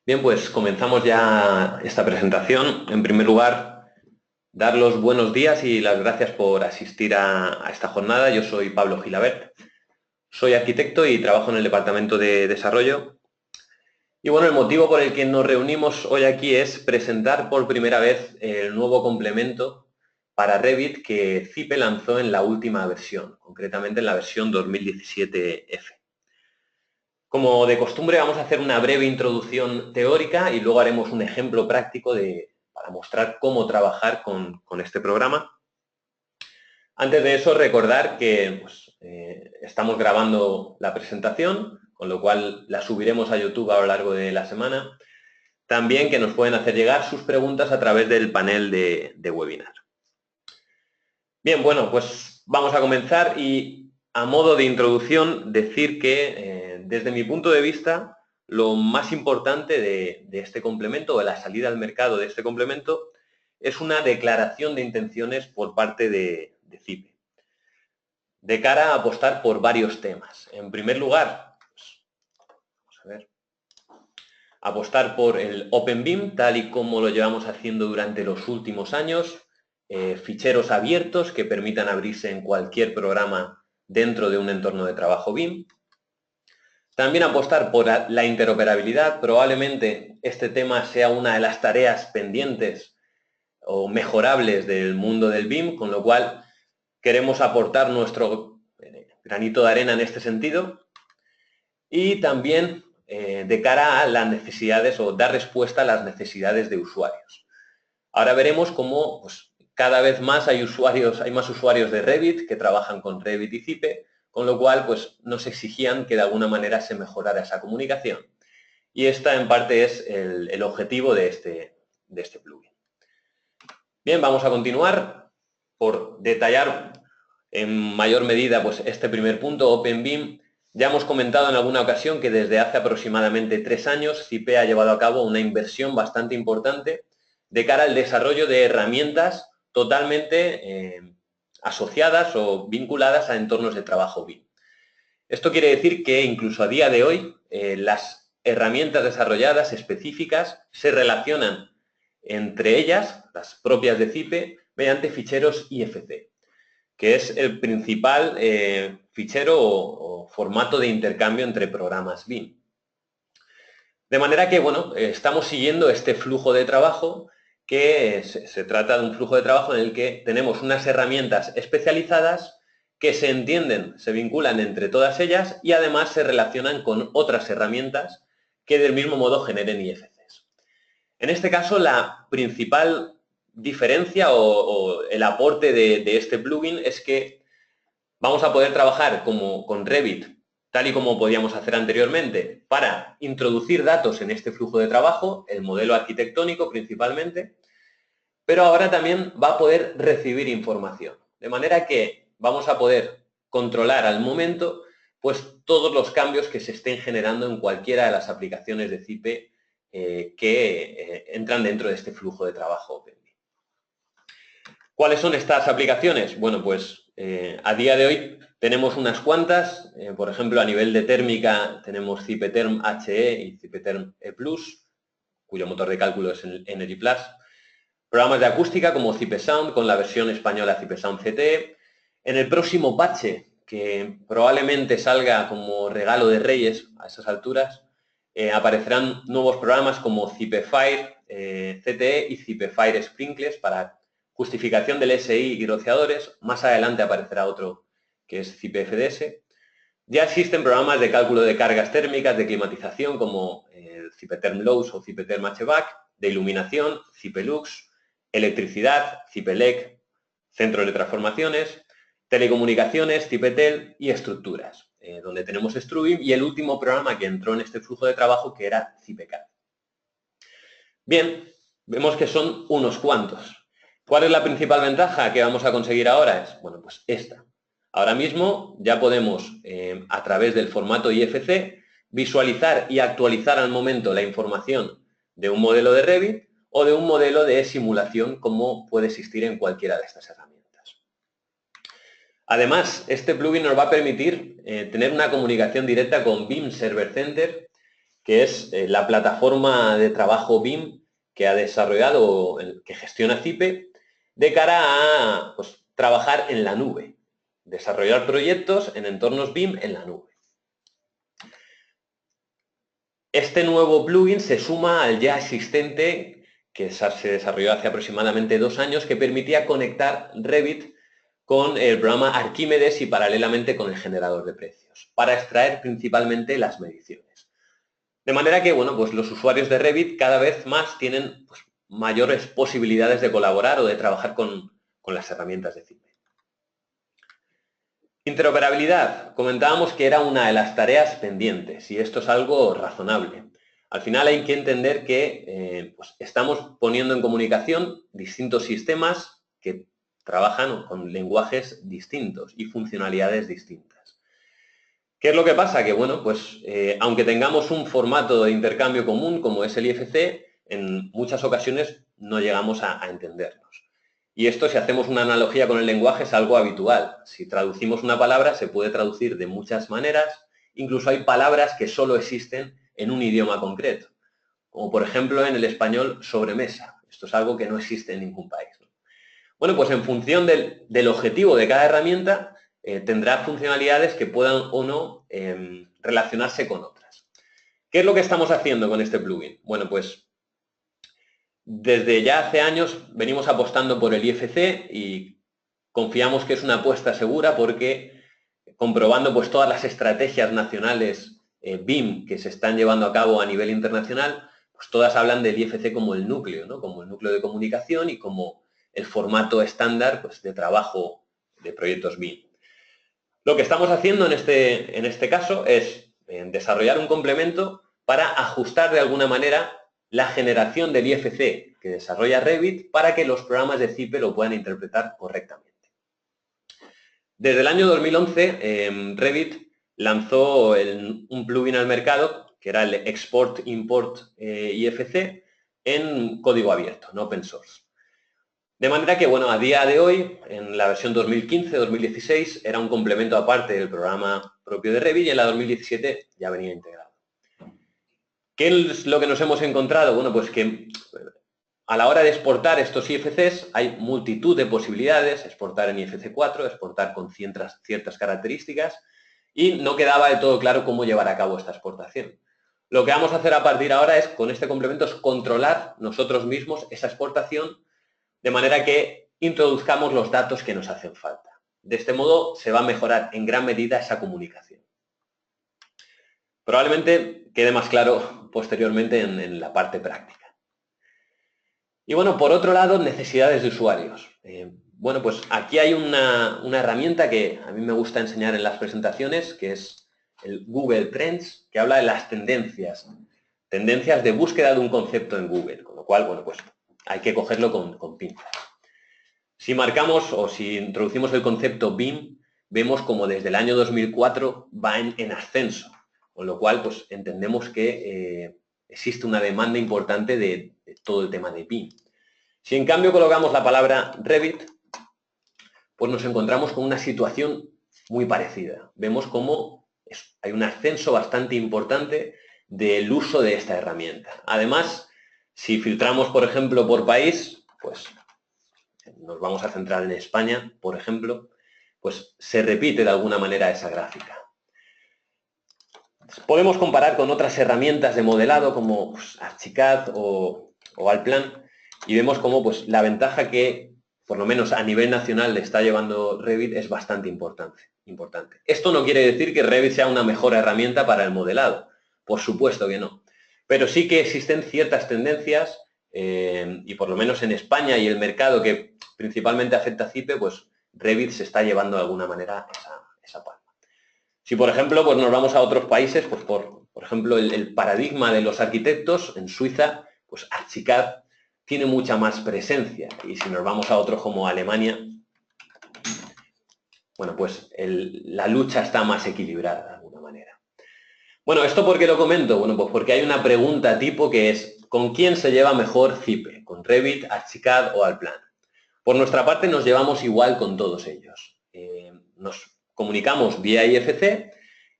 Bien, pues comenzamos ya esta presentación. En primer lugar, dar los buenos días y las gracias por asistir a esta jornada. Yo soy Pablo Gilabert, soy arquitecto y trabajo en el departamento de desarrollo. Y bueno, el motivo por el que nos reunimos hoy aquí es presentar por primera vez el nuevo complemento para Revit que CIPE lanzó en la última versión, concretamente en la versión 2017F. Como de costumbre, vamos a hacer una breve introducción teórica y luego haremos un ejemplo práctico para mostrar cómo trabajar con este programa. Antes de eso, recordar que estamos grabando la presentación, con lo cual la subiremos a YouTube a lo largo de la semana. También que nos pueden hacer llegar sus preguntas a través del panel de webinar. Bien, bueno, pues vamos a comenzar y a modo de introducción decir que desde mi punto de vista lo más importante de este complemento o de la salida al mercado de este complemento es una declaración de intenciones por parte de CIPE de cara a apostar por varios temas. En primer lugar, pues, vamos a ver, apostar por el OpenBIM tal y como lo llevamos haciendo durante los últimos años, ficheros abiertos que permitan abrirse en cualquier programa dentro de un entorno de trabajo BIM. También apostar por la interoperabilidad. Probablemente este tema sea una de las tareas pendientes o mejorables del mundo del BIM, con lo cual queremos aportar nuestro granito de arena en este sentido. Y también de cara a las necesidades o dar respuesta a las necesidades de usuarios. Ahora veremos cómo pues, cada vez más hay más usuarios de Revit que trabajan con Revit y CIPE, con lo cual pues, nos exigían que de alguna manera se mejorara esa comunicación. Y esta en parte es el objetivo de este plugin. Bien, vamos a continuar por detallar en mayor medida pues, este primer punto, OpenBIM. Ya hemos comentado en alguna ocasión que desde hace aproximadamente 3 años CIPE ha llevado a cabo una inversión bastante importante de cara al desarrollo de herramientas totalmente asociadas o vinculadas a entornos de trabajo BIM. Esto quiere decir que incluso a día de hoy las herramientas desarrolladas específicas se relacionan entre ellas, las propias de CIPE, mediante ficheros IFC, que es el principal fichero o formato de intercambio entre programas BIM. De manera que, bueno, estamos siguiendo este flujo de trabajo que se trata de un flujo de trabajo en el que tenemos unas herramientas especializadas que se entienden, se vinculan entre todas ellas y además se relacionan con otras herramientas que del mismo modo generen IFCs. En este caso, la principal diferencia o el aporte de este plugin es que vamos a poder trabajar con Revit, tal y como podíamos hacer anteriormente, para introducir datos en este flujo de trabajo, el modelo arquitectónico principalmente, pero ahora también va a poder recibir información. De manera que vamos a poder controlar al momento pues, todos los cambios que se estén generando en cualquiera de las aplicaciones de CIPE que entran dentro de este flujo de trabajo OpenBIM. ¿Cuáles son estas aplicaciones? Bueno, pues a día de hoy tenemos unas cuantas. Por ejemplo, a nivel de térmica tenemos CIPETERM HE y CIPETERM E+, cuyo motor de cálculo es el Energy Plus. Programas de acústica como CIPESound con la versión española CIPESound CTE. En el próximo parche, que probablemente salga como regalo de Reyes a esas alturas, aparecerán nuevos programas como CIPEFire CTE y CIPEFire Sprinkles para justificación del SI y rociadores. Más adelante aparecerá otro que es CIPE-FDS. Ya existen programas de cálculo de cargas térmicas, de climatización, como el CIPETERM Lows o CIPETERM HVAC, de iluminación, CIPELUX, electricidad, CIPELEC, centros de transformaciones, telecomunicaciones, CIPETEL y estructuras, donde tenemos Struim y el último programa que entró en este flujo de trabajo que era CIPECAD. Bien, vemos que son unos cuantos. ¿Cuál es la principal ventaja que vamos a conseguir ahora? Bueno, pues esta. Ahora mismo ya podemos, a través del formato IFC, visualizar y actualizar al momento la información de un modelo de Revit o de un modelo de simulación como puede existir en cualquiera de estas herramientas. Además, este plugin nos va a permitir tener una comunicación directa con BIM Server Center que es la plataforma de trabajo BIM que ha desarrollado, que gestiona CIPE, de cara a pues, trabajar en la nube, desarrollar proyectos en entornos BIM en la nube. Este nuevo plugin se suma al ya existente que se desarrolló hace aproximadamente 2 años, que permitía conectar Revit con el programa Arquímedes y paralelamente con el generador de precios, para extraer principalmente las mediciones. De manera que, bueno, pues los usuarios de Revit cada vez más tienen pues, mayores posibilidades de colaborar o de trabajar con las herramientas de CIPE. Interoperabilidad. Comentábamos que era una de las tareas pendientes y esto es algo razonable. Al final hay que entender que pues estamos poniendo en comunicación distintos sistemas que trabajan con lenguajes distintos y funcionalidades distintas. ¿Qué es lo que pasa? Que, bueno, pues aunque tengamos un formato de intercambio común como es el IFC, en muchas ocasiones no llegamos a entendernos. Y esto, si hacemos una analogía con el lenguaje, es algo habitual. Si traducimos una palabra, se puede traducir de muchas maneras. Incluso hay palabras que solo existen en un idioma concreto. Como por ejemplo en el español sobremesa. Esto es algo que no existe en ningún país, ¿no? Bueno, pues en función del objetivo de cada herramienta, tendrá funcionalidades que puedan o no relacionarse con otras. ¿Qué es lo que estamos haciendo con este plugin? Bueno, pues desde ya hace años venimos apostando por el IFC y confiamos que es una apuesta segura porque comprobando pues todas las estrategias nacionales BIM que se están llevando a cabo a nivel internacional, pues todas hablan del IFC como el núcleo, ¿no? Como el núcleo de comunicación y como el formato estándar pues, de trabajo de proyectos BIM. Lo que estamos haciendo en este caso es desarrollar un complemento para ajustar de alguna manera la generación del IFC que desarrolla Revit para que los programas de CIPE lo puedan interpretar correctamente. Desde el año 2011, Revit lanzó un plugin al mercado que era el Export Import IFC en código abierto, en open source. De manera que, bueno, a día de hoy, en la versión 2015-2016, era un complemento aparte del programa propio de Revit y en la 2017 ya venía integrado. ¿Qué es lo que nos hemos encontrado? Bueno, pues que a la hora de exportar estos IFCs hay multitud de posibilidades, exportar en IFC 4, exportar con ciertas características y no quedaba de todo claro cómo llevar a cabo esta exportación. Lo que vamos a hacer a partir de ahora es, con este complemento, es controlar nosotros mismos esa exportación de manera que introduzcamos los datos que nos hacen falta. De este modo se va a mejorar en gran medida esa comunicación. Probablemente quede más claro posteriormente en la parte práctica. Y bueno, por otro lado, necesidades de usuarios. Bueno, pues aquí hay una herramienta que a mí me gusta enseñar en las presentaciones, que es el Google Trends, que habla de las tendencias de búsqueda de un concepto en Google, con lo cual, bueno, pues hay que cogerlo con pinzas. Si marcamos o si introducimos el concepto BIM, vemos como desde el año 2004 va en ascenso, con lo cual pues entendemos que existe una demanda importante de todo el tema de BIM. Si en cambio colocamos la palabra Revit, pues nos encontramos con una situación muy parecida. Vemos cómo hay un ascenso bastante importante del uso de esta herramienta. Además, si filtramos, por ejemplo, por país, pues nos vamos a centrar en España, por ejemplo, pues se repite de alguna manera esa gráfica. Podemos comparar con otras herramientas de modelado como pues, Archicad o Allplan y vemos cómo pues, la ventaja que, por lo menos a nivel nacional, le está llevando Revit es bastante importante. Esto no quiere decir que Revit sea una mejor herramienta para el modelado. Por supuesto que no. Pero sí que existen ciertas tendencias y por lo menos en España y el mercado que principalmente afecta a CIPE, pues Revit se está llevando de alguna manera esa palma. Si, por ejemplo, pues nos vamos a otros países, pues por ejemplo, el paradigma de los arquitectos, en Suiza, pues Archicad tiene mucha más presencia. Y si nos vamos a otros como Alemania, bueno, pues la lucha está más equilibrada de alguna manera. Bueno, ¿esto por qué lo comento? Bueno, pues porque hay una pregunta tipo que es, ¿con quién se lleva mejor CIPE? ¿Con Revit, Archicad o Allplan? Por nuestra parte nos llevamos igual con todos ellos. Nos comunicamos vía IFC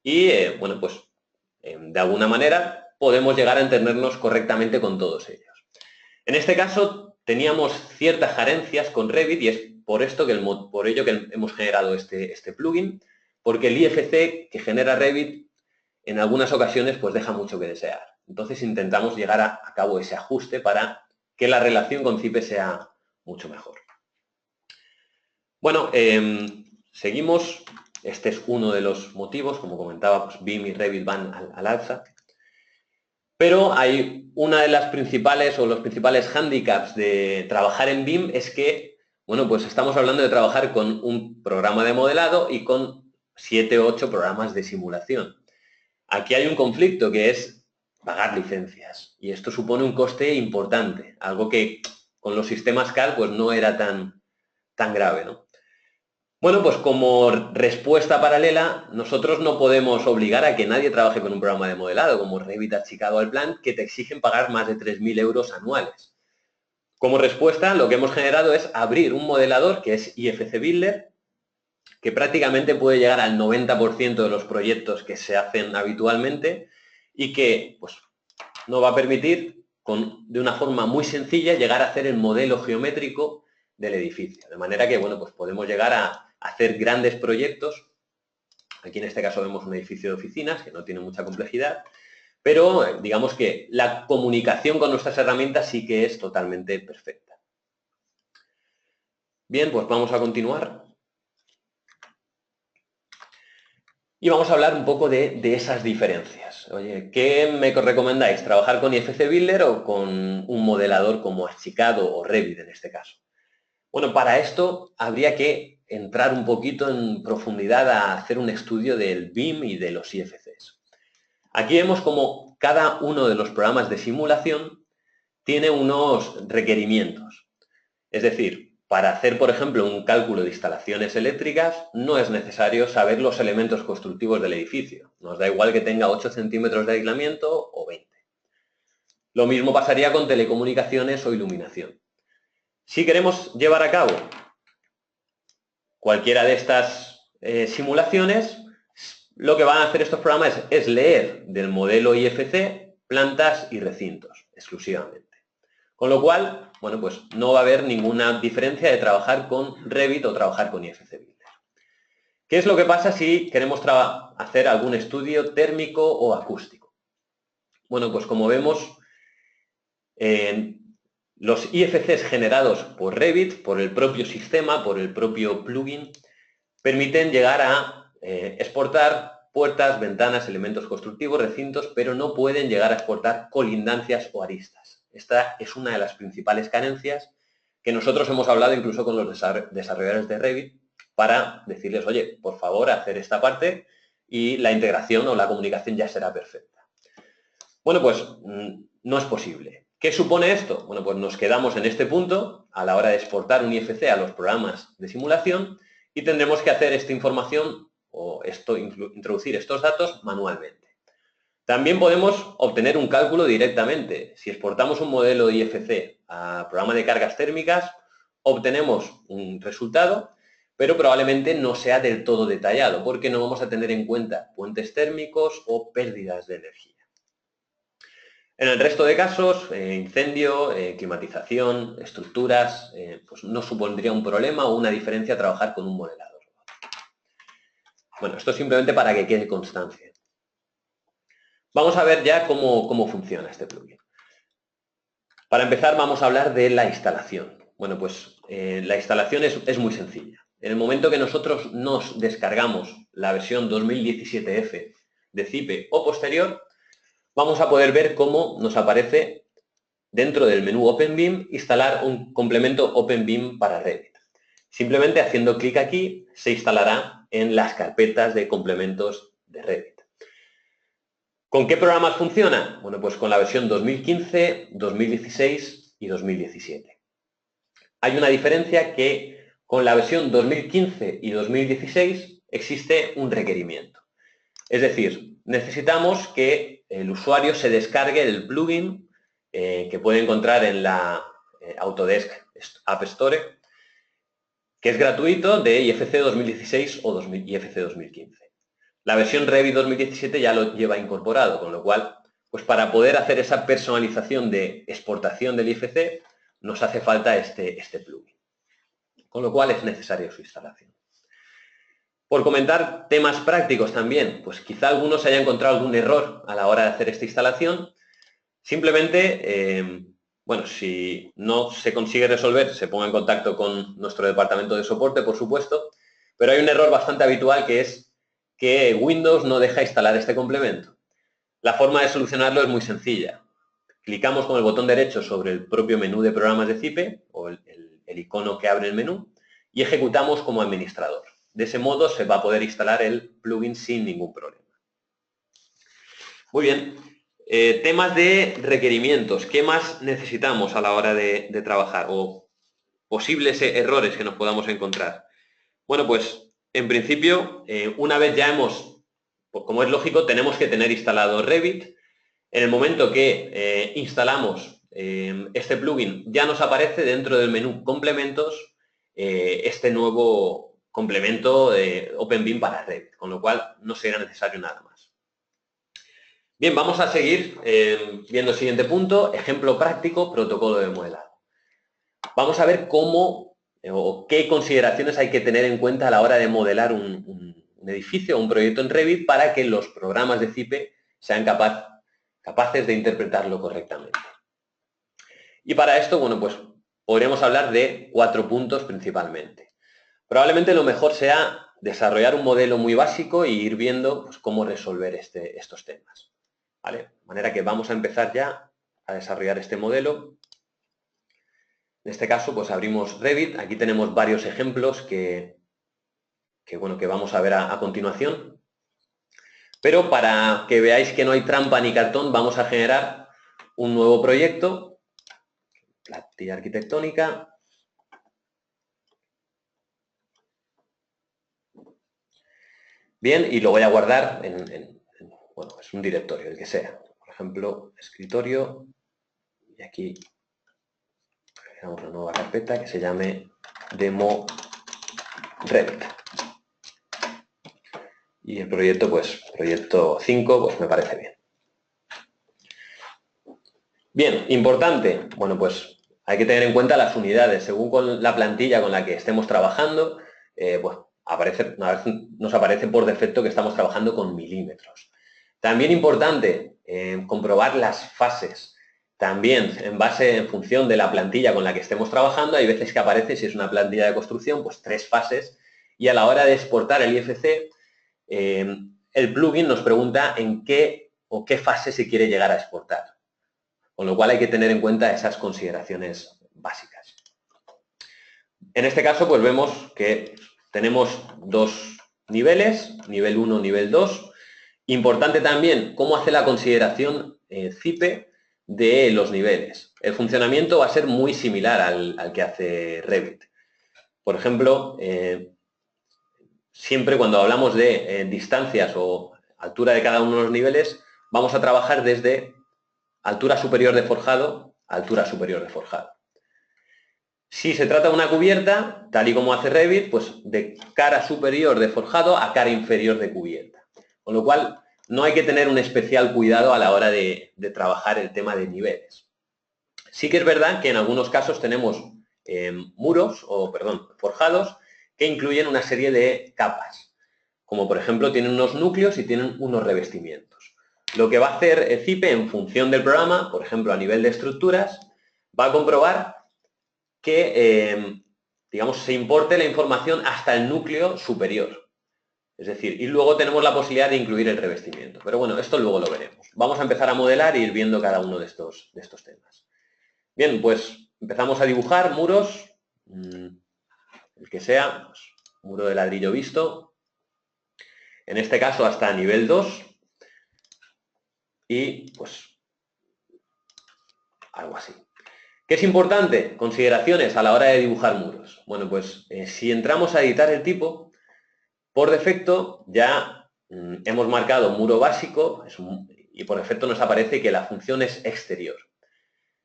y, bueno, pues de alguna manera podemos llegar a entendernos correctamente con todos ellos. En este caso teníamos ciertas carencias con Revit y es por ello que hemos generado este plugin, porque el IFC que genera Revit en algunas ocasiones pues deja mucho que desear. Entonces intentamos llegar a cabo ese ajuste para que la relación con CIPE sea mucho mejor. Bueno, seguimos. Este es uno de los motivos, como comentaba, pues BIM y Revit van al alza. Pero hay una de las principales o los principales hándicaps de trabajar en BIM es que, bueno, pues estamos hablando de trabajar con un programa de modelado y con 7 o 8 programas de simulación. Aquí hay un conflicto que es pagar licencias y esto supone un coste importante, algo que con los sistemas CAD pues no era tan grave, ¿no? Bueno, pues como respuesta paralela, nosotros no podemos obligar a que nadie trabaje con un programa de modelado, como Revit achicado al plan, que te exigen pagar más de 3.000 euros anuales. Como respuesta, lo que hemos generado es abrir un modelador que es IFC Builder, que prácticamente puede llegar al 90% de los proyectos que se hacen habitualmente y que pues, nos va a permitir, de una forma muy sencilla, llegar a hacer el modelo geométrico del edificio. De manera que, bueno, pues podemos llegar a hacer grandes proyectos. Aquí en este caso vemos un edificio de oficinas que no tiene mucha complejidad, pero digamos que la comunicación con nuestras herramientas sí que es totalmente perfecta. Bien, pues vamos a continuar. Y vamos a hablar un poco de esas diferencias. Oye, ¿qué me recomendáis? ¿Trabajar con IFC Builder o con un modelador como Achicado o Revit en este caso? Bueno, para esto habría que entrar un poquito en profundidad a hacer un estudio del BIM y de los IFCs. Aquí vemos como cada uno de los programas de simulación tiene unos requerimientos. Es decir, para hacer, por ejemplo, un cálculo de instalaciones eléctricas, no es necesario saber los elementos constructivos del edificio. Nos da igual que tenga 8 centímetros de aislamiento o 20. Lo mismo pasaría con telecomunicaciones o iluminación. Si queremos llevar a cabo cualquiera de estas simulaciones, lo que van a hacer estos programas es leer del modelo IFC plantas y recintos exclusivamente. Con lo cual, bueno, pues no va a haber ninguna diferencia de trabajar con Revit o trabajar con IFC Builder. ¿Qué es lo que pasa si queremos hacer algún estudio térmico o acústico? Bueno, pues como vemos, los IFCs generados por Revit, por el propio sistema, por el propio plugin, permiten llegar a exportar puertas, ventanas, elementos constructivos, recintos, pero no pueden llegar a exportar colindancias o aristas. Esta es una de las principales carencias que nosotros hemos hablado incluso con los desarrolladores de Revit para decirles, oye, por favor, hacer esta parte y la integración o la comunicación ya será perfecta. Bueno, pues no es posible. ¿Qué supone esto? Bueno, pues nos quedamos en este punto a la hora de exportar un IFC a los programas de simulación y tendremos que hacer esta información o introducir estos datos manualmente. También podemos obtener un cálculo directamente. Si exportamos un modelo IFC a programa de cargas térmicas, obtenemos un resultado, pero probablemente no sea del todo detallado, porque no vamos a tener en cuenta puentes térmicos o pérdidas de energía. En el resto de casos, incendio, climatización, estructuras, pues no supondría un problema o una diferencia trabajar con un modelador. Bueno, esto es simplemente para que quede constancia. Vamos a ver ya cómo funciona este plugin. Para empezar, vamos a hablar de la instalación. Bueno, pues la instalación es muy sencilla. En el momento que nosotros nos descargamos la versión 2017F de CIPE o posterior, vamos a poder ver cómo nos aparece dentro del menú OpenBIM instalar un complemento OpenBIM para Revit. Simplemente haciendo clic aquí se instalará en las carpetas de complementos de Revit. ¿Con qué programas funciona? Bueno, pues con la versión 2015, 2016 y 2017. Hay una diferencia que con la versión 2015 y 2016 existe un requerimiento. Es decir, necesitamos que el usuario se descargue el plugin que puede encontrar en la Autodesk App Store, que es gratuito, de IFC 2016 o IFC 2015. La versión Revit 2017 ya lo lleva incorporado, con lo cual pues para poder hacer esa personalización de exportación del IFC nos hace falta este plugin. Con lo cual es necesaria su instalación. Por comentar temas prácticos también, pues quizá alguno se haya encontrado algún error a la hora de hacer esta instalación. Simplemente, bueno, si no se consigue resolver, se ponga en contacto con nuestro departamento de soporte, por supuesto, pero hay un error bastante habitual que es que Windows no deja instalar este complemento. La forma de solucionarlo es muy sencilla. Clicamos con el botón derecho sobre el propio menú de programas de Cipe, o el icono que abre el menú, y ejecutamos como administrador. De ese modo se va a poder instalar el plugin sin ningún problema. Muy bien. Temas de requerimientos. ¿Qué más necesitamos a la hora de trabajar? O posibles errores que nos podamos encontrar. Bueno, pues en principio, una vez ya pues como es lógico, tenemos que tener instalado Revit. En el momento que instalamos este plugin, ya nos aparece dentro del menú complementos este nuevo complemento de OpenBIM para Revit, con lo cual no será necesario nada más. Bien, vamos a seguir viendo el siguiente punto, ejemplo práctico, protocolo de modelado. Vamos a ver cómo o qué consideraciones hay que tener en cuenta a la hora de modelar un edificio o un proyecto en Revit para que los programas de Cipe sean capaces de interpretarlo correctamente. Y para esto, bueno, pues podríamos hablar de 4 puntos principalmente. Probablemente lo mejor sea desarrollar un modelo muy básico e ir viendo pues, cómo resolver estos temas. ¿Vale? De manera que vamos a empezar ya a desarrollar este modelo. En este caso, pues abrimos Revit. Aquí tenemos varios ejemplos que vamos a ver a continuación. Pero para que veáis que no hay trampa ni cartón, vamos a generar un nuevo proyecto, plantilla arquitectónica. Bien, y lo voy a guardar bueno, es un directorio, el que sea. Por ejemplo, escritorio, y aquí creamos una nueva carpeta que se llame Demo Revit. Y el proyecto, pues, proyecto 5, pues me parece bien. Bien, importante, bueno, pues hay que tener en cuenta las unidades. Según con la plantilla con la que estemos trabajando, pues nos aparece por defecto que estamos trabajando con milímetros. También importante comprobar las fases. También en función de la plantilla con la que estemos trabajando, hay veces que aparece, si es una plantilla de construcción, pues 3 fases. Y a la hora de exportar el IFC, el plugin nos pregunta en qué fase se quiere llegar a exportar. Con lo cual hay que tener en cuenta esas consideraciones básicas. En este caso, pues vemos que tenemos 2 niveles, nivel 1, nivel 2. Importante también cómo hace la consideración Cipe de los niveles. El funcionamiento va a ser muy similar al que hace Revit. Por ejemplo, siempre cuando hablamos de distancias o altura de cada uno de los niveles, vamos a trabajar desde altura superior de forjado a altura superior de forjado. Si se trata de una cubierta, tal y como hace Revit, pues de cara superior de forjado a cara inferior de cubierta. Con lo cual, no hay que tener un especial cuidado a la hora de trabajar el tema de niveles. Sí que es verdad que en algunos casos tenemos forjados que incluyen una serie de capas. Como por ejemplo tienen unos núcleos y tienen unos revestimientos. Lo que va a hacer Cipe en función del programa, por ejemplo a nivel de estructuras, va a comprobar que se importe la información hasta el núcleo superior. Es decir, y luego tenemos la posibilidad de incluir el revestimiento. Pero bueno, esto luego lo veremos. Vamos a empezar a modelar e ir viendo cada uno de estos temas. Bien, pues empezamos a dibujar muros, el que sea, pues, muro de ladrillo visto. En este caso hasta nivel 2. Y pues algo así. ¿Qué es importante? Consideraciones a la hora de dibujar muros. Bueno, pues si entramos a editar el tipo, por defecto ya hemos marcado muro básico y por defecto nos aparece que la función es exterior.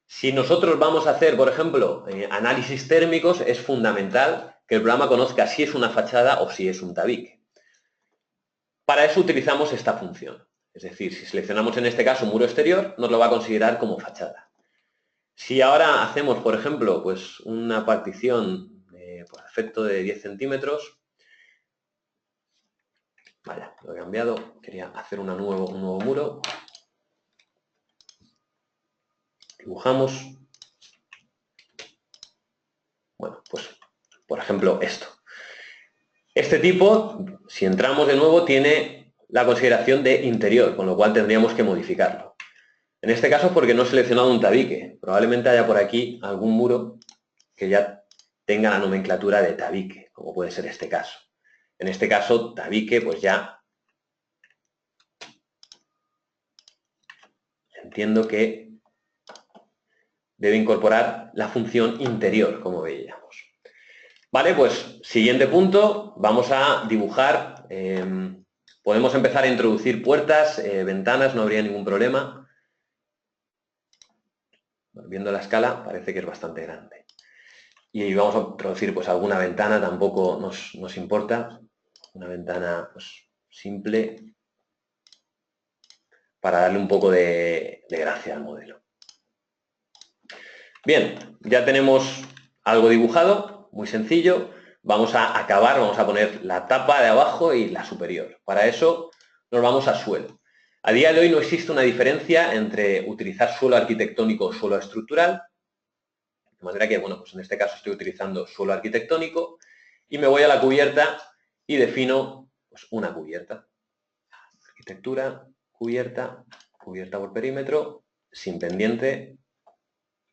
Si nosotros vamos a hacer, por ejemplo, análisis térmicos, es fundamental que el programa conozca si es una fachada o si es un tabique. Para eso utilizamos esta función. Es decir, si seleccionamos en este caso muro exterior, nos lo va a considerar como fachada. Si ahora hacemos, por ejemplo, pues una partición por efecto de 10 centímetros, vaya, lo he cambiado, quería hacer un nuevo muro, dibujamos, bueno, pues por ejemplo esto. Este tipo, si entramos de nuevo, tiene la consideración de interior, con lo cual tendríamos que modificarlo. En este caso es porque no he seleccionado un tabique. Probablemente haya por aquí algún muro que ya tenga la nomenclatura de tabique, como puede ser este caso. En este caso, tabique, pues ya entiendo que debe incorporar la función interior, como veíamos. Vale, pues siguiente punto, vamos a dibujar, podemos empezar a introducir puertas, ventanas, no habría ningún problema. Viendo la escala parece que es bastante grande. Y vamos a introducir pues alguna ventana, tampoco nos importa, una ventana pues, simple para darle un poco de gracia al modelo. Bien, ya tenemos algo dibujado, muy sencillo. Vamos a acabar, vamos a poner la tapa de abajo y la superior. Para eso nos vamos a suelo. A día de hoy no existe una diferencia entre utilizar suelo arquitectónico o suelo estructural. De manera que, bueno, pues en este caso estoy utilizando suelo arquitectónico y me voy a la cubierta y defino pues, una cubierta. Arquitectura, cubierta por perímetro, sin pendiente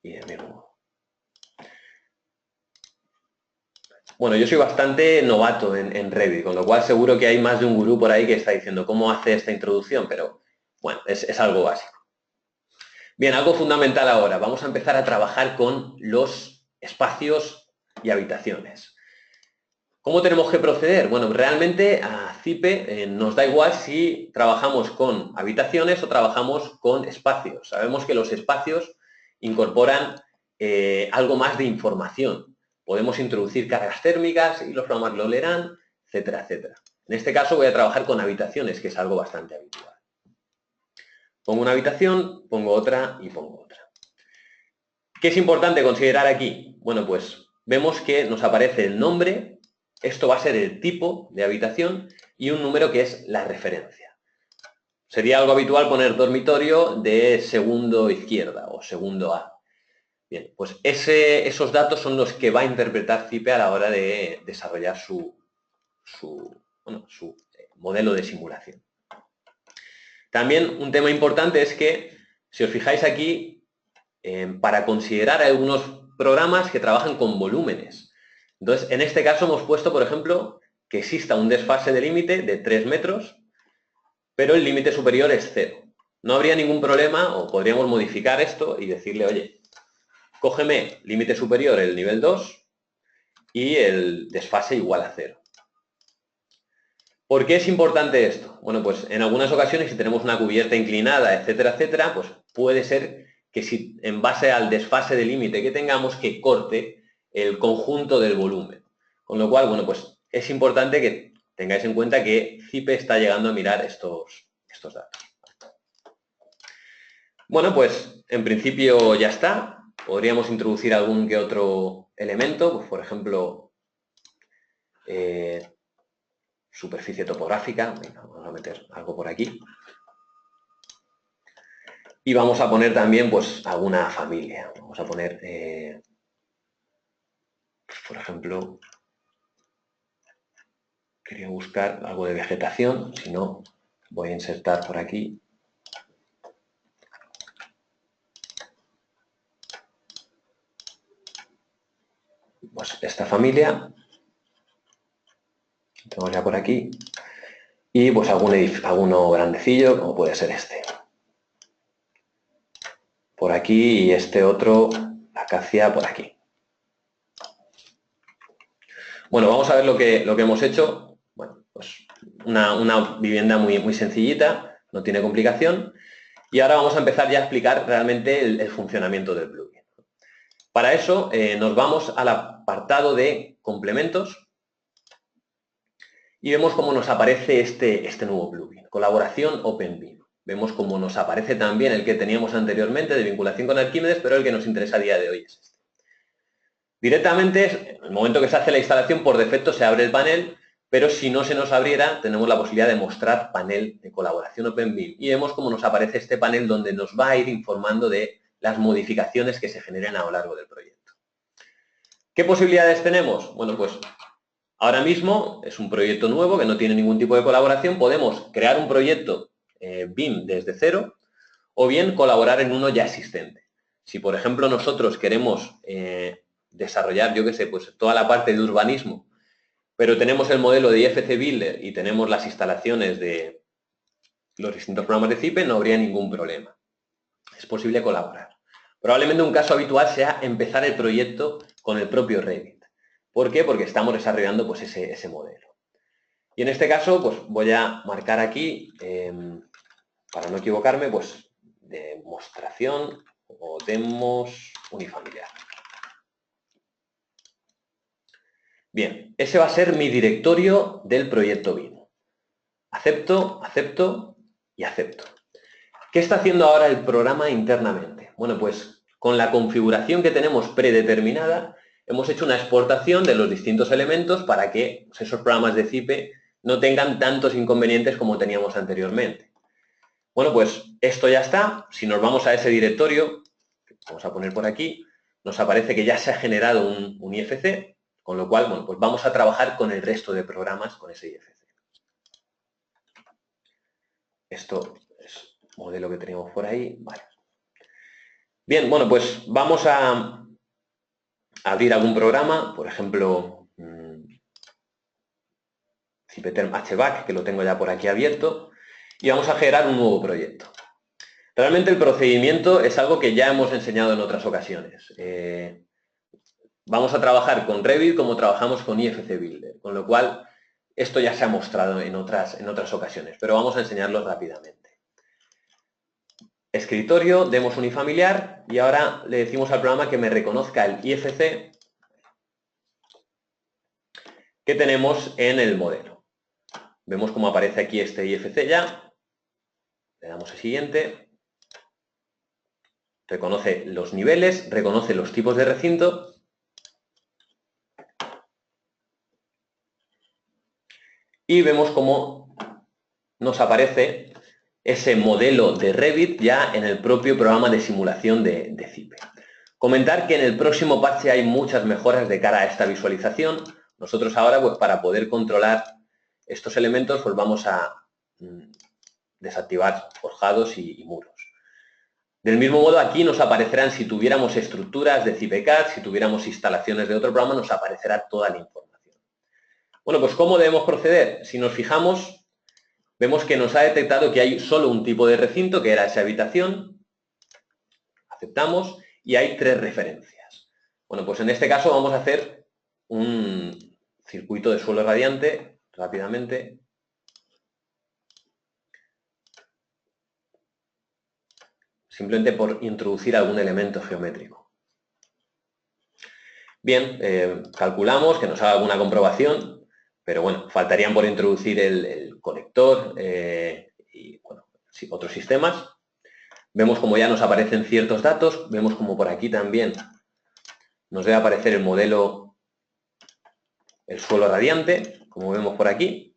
y de mismo modo. Bueno, yo soy bastante novato en Revit, con lo cual seguro que hay más de un gurú por ahí que está diciendo cómo hace esta introducción, pero bueno, es algo básico. Bien, algo fundamental ahora. Vamos a empezar a trabajar con los espacios y habitaciones. ¿Cómo tenemos que proceder? Bueno, realmente a CIPE nos da igual si trabajamos con habitaciones o trabajamos con espacios. Sabemos que los espacios incorporan algo más de información. Podemos introducir cargas térmicas y los programas lo leerán, etcétera, etcétera. En este caso voy a trabajar con habitaciones, que es algo bastante habitual. Pongo una habitación, pongo otra y pongo otra. ¿Qué es importante considerar aquí? Bueno, pues vemos que nos aparece el nombre, esto va a ser el tipo de habitación y un número que es la referencia. Sería algo habitual poner dormitorio de segundo izquierda o segundo A. Bien, pues esos datos son los que va a interpretar CIPE a la hora de desarrollar su modelo de simulación. También un tema importante es que, si os fijáis aquí, para considerar algunos programas que trabajan con volúmenes. Entonces, en este caso hemos puesto, por ejemplo, que exista un desfase de límite de 3 metros, pero el límite superior es 0. No habría ningún problema, o podríamos modificar esto y decirle, oye, cógeme límite superior el nivel 2 y el desfase igual a 0. ¿Por qué es importante esto? Bueno, pues en algunas ocasiones, si tenemos una cubierta inclinada, etcétera, etcétera, pues puede ser que si en base al desfase de límite que tengamos, que corte el conjunto del volumen. Con lo cual, bueno, pues es importante que tengáis en cuenta que CIPE está llegando a mirar estos datos. Bueno, pues en principio ya está. Podríamos introducir algún que otro elemento, pues por ejemplo, superficie topográfica. Venga, vamos a meter algo por aquí. Y vamos a poner también, pues, alguna familia. Vamos a poner, por ejemplo, quería buscar algo de vegetación, si no, voy a insertar por aquí. Pues esta familia, tenemos ya por aquí, y pues alguno grandecillo, como puede ser este. Por aquí y este otro, la acacia, por aquí. Bueno, vamos a ver lo que hemos hecho. Bueno, pues una vivienda muy sencillita, no tiene complicación. Y ahora vamos a empezar ya a explicar realmente el funcionamiento del plugin. Para eso nos vamos al apartado de complementos y vemos cómo nos aparece este nuevo plugin, colaboración OpenBIM. Vemos como nos aparece también el que teníamos anteriormente de vinculación con Arquímedes, pero el que nos interesa a día de hoy es este. Directamente, en el momento que se hace la instalación, por defecto se abre el panel, pero si no se nos abriera, tenemos la posibilidad de mostrar panel de colaboración OpenBIM. Y vemos cómo nos aparece este panel donde nos va a ir informando de las modificaciones que se generen a lo largo del proyecto. ¿Qué posibilidades tenemos? Bueno, pues ahora mismo es un proyecto nuevo que no tiene ningún tipo de colaboración. Podemos crear un proyecto BIM desde cero o bien colaborar en uno ya existente. Si, por ejemplo, nosotros queremos desarrollar, yo qué sé, pues toda la parte de urbanismo, pero tenemos el modelo de IFC Builder y tenemos las instalaciones de los distintos programas de CIPE, no habría ningún problema. Es posible colaborar. Probablemente un caso habitual sea empezar el proyecto con el propio Revit. ¿Por qué? Porque estamos desarrollando pues, ese modelo. Y en este caso, pues voy a marcar aquí, para no equivocarme, pues demostración o demos unifamiliar. Bien, ese va a ser mi directorio del proyecto BIM. Acepto, acepto y acepto. ¿Qué está haciendo ahora el programa internamente? Bueno, pues con la configuración que tenemos predeterminada, hemos hecho una exportación de los distintos elementos para que pues, esos programas de CIPE no tengan tantos inconvenientes como teníamos anteriormente. Bueno, pues esto ya está. Si nos vamos a ese directorio, vamos a poner por aquí, nos aparece que ya se ha generado un IFC, con lo cual, bueno, pues vamos a trabajar con el resto de programas con ese IFC. Esto es el modelo que teníamos por ahí. Vale. Bien, bueno, pues vamos a abrir algún programa, por ejemplo, Cipeterm HVAC, que lo tengo ya por aquí abierto, y vamos a generar un nuevo proyecto. Realmente el procedimiento es algo que ya hemos enseñado en otras ocasiones. Vamos a trabajar con Revit como trabajamos con IFC Builder, con lo cual esto ya se ha mostrado en otras ocasiones, pero vamos a enseñarlo rápidamente. Escritorio, demos unifamiliar y ahora le decimos al programa que me reconozca el IFC que tenemos en el modelo. Vemos cómo aparece aquí este IFC ya. Le damos a siguiente. Reconoce los niveles, reconoce los tipos de recinto. Y vemos cómo nos aparece ese modelo de Revit ya en el propio programa de simulación de CIPE. Comentar que en el próximo parche hay muchas mejoras de cara a esta visualización. Nosotros ahora, pues para poder controlar estos elementos, pues vamos a desactivar forjados y muros. Del mismo modo, aquí nos aparecerán, si tuviéramos estructuras de CIPECAD, si tuviéramos instalaciones de otro programa, nos aparecerá toda la información. Bueno, pues ¿cómo debemos proceder? Si nos fijamos, vemos que nos ha detectado que hay solo un tipo de recinto, que era esa habitación. Aceptamos y hay 3 referencias. Bueno, pues en este caso vamos a hacer un circuito de suelo radiante rápidamente. Simplemente por introducir algún elemento geométrico. Bien, calculamos que nos haga alguna comprobación, pero bueno, faltarían por introducir el conector y bueno, sí, otros sistemas. Vemos como ya nos aparecen ciertos datos, vemos como por aquí también nos debe aparecer el modelo, el suelo radiante, como vemos por aquí.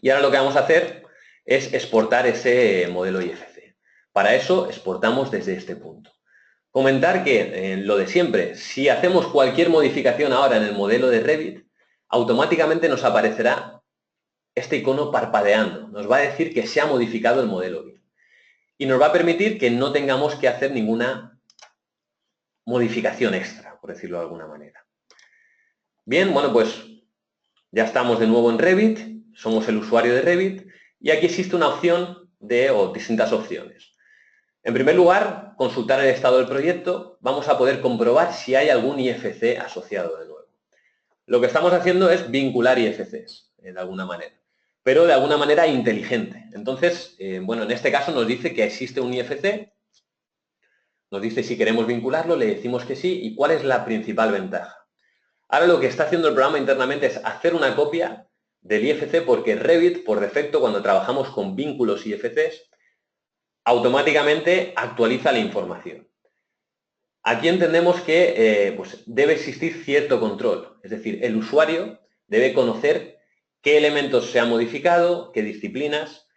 Y ahora lo que vamos a hacer es exportar ese modelo IFC. Para eso exportamos desde este punto. Comentar que lo de siempre, si hacemos cualquier modificación ahora en el modelo de Revit, automáticamente nos aparecerá este icono parpadeando. Nos va a decir que se ha modificado el modelo BIM. Y nos va a permitir que no tengamos que hacer ninguna modificación extra, por decirlo de alguna manera. Bien, bueno, pues ya estamos de nuevo en Revit, somos el usuario de Revit, y aquí existe una opción o distintas opciones. En primer lugar, consultar el estado del proyecto, vamos a poder comprobar si hay algún IFC asociado de nuevo. Lo que estamos haciendo es vincular IFCs, de alguna manera, pero de alguna manera inteligente. Entonces, bueno, en este caso nos dice que existe un IFC, nos dice si queremos vincularlo, le decimos que sí, y cuál es la principal ventaja. Ahora lo que está haciendo el programa internamente es hacer una copia del IFC porque Revit, por defecto, cuando trabajamos con vínculos IFCs, automáticamente actualiza la información. Aquí entendemos que pues debe existir cierto control, es decir, el usuario debe conocer qué elementos se han modificado, qué disciplinas,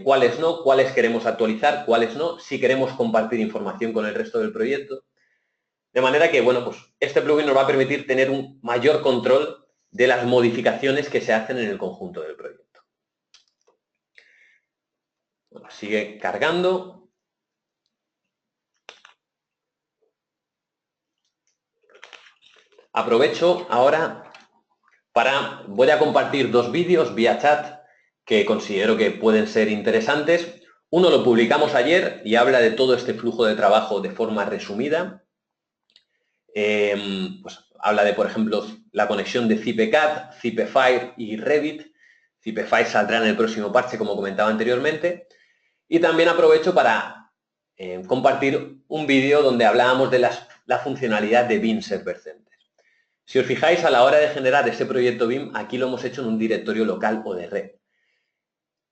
cuáles no, cuáles queremos actualizar, cuáles no, si queremos compartir información con el resto del proyecto. De manera que, bueno, pues este plugin nos va a permitir tener un mayor control de las modificaciones que se hacen en el conjunto del proyecto. Bueno, sigue cargando. Aprovecho ahora voy a compartir dos vídeos vía chat que considero que pueden ser interesantes. Uno lo publicamos ayer y habla de todo este flujo de trabajo de forma resumida. Pues habla de, por ejemplo, la conexión de ZipCat, ZipFire y Revit. ZipFire saldrá en el próximo parche, como comentaba anteriormente. Y también aprovecho para compartir un vídeo donde hablábamos de la funcionalidad de BIM Server Center. Si os fijáis, a la hora de generar ese proyecto BIM, aquí lo hemos hecho en un directorio local o de red.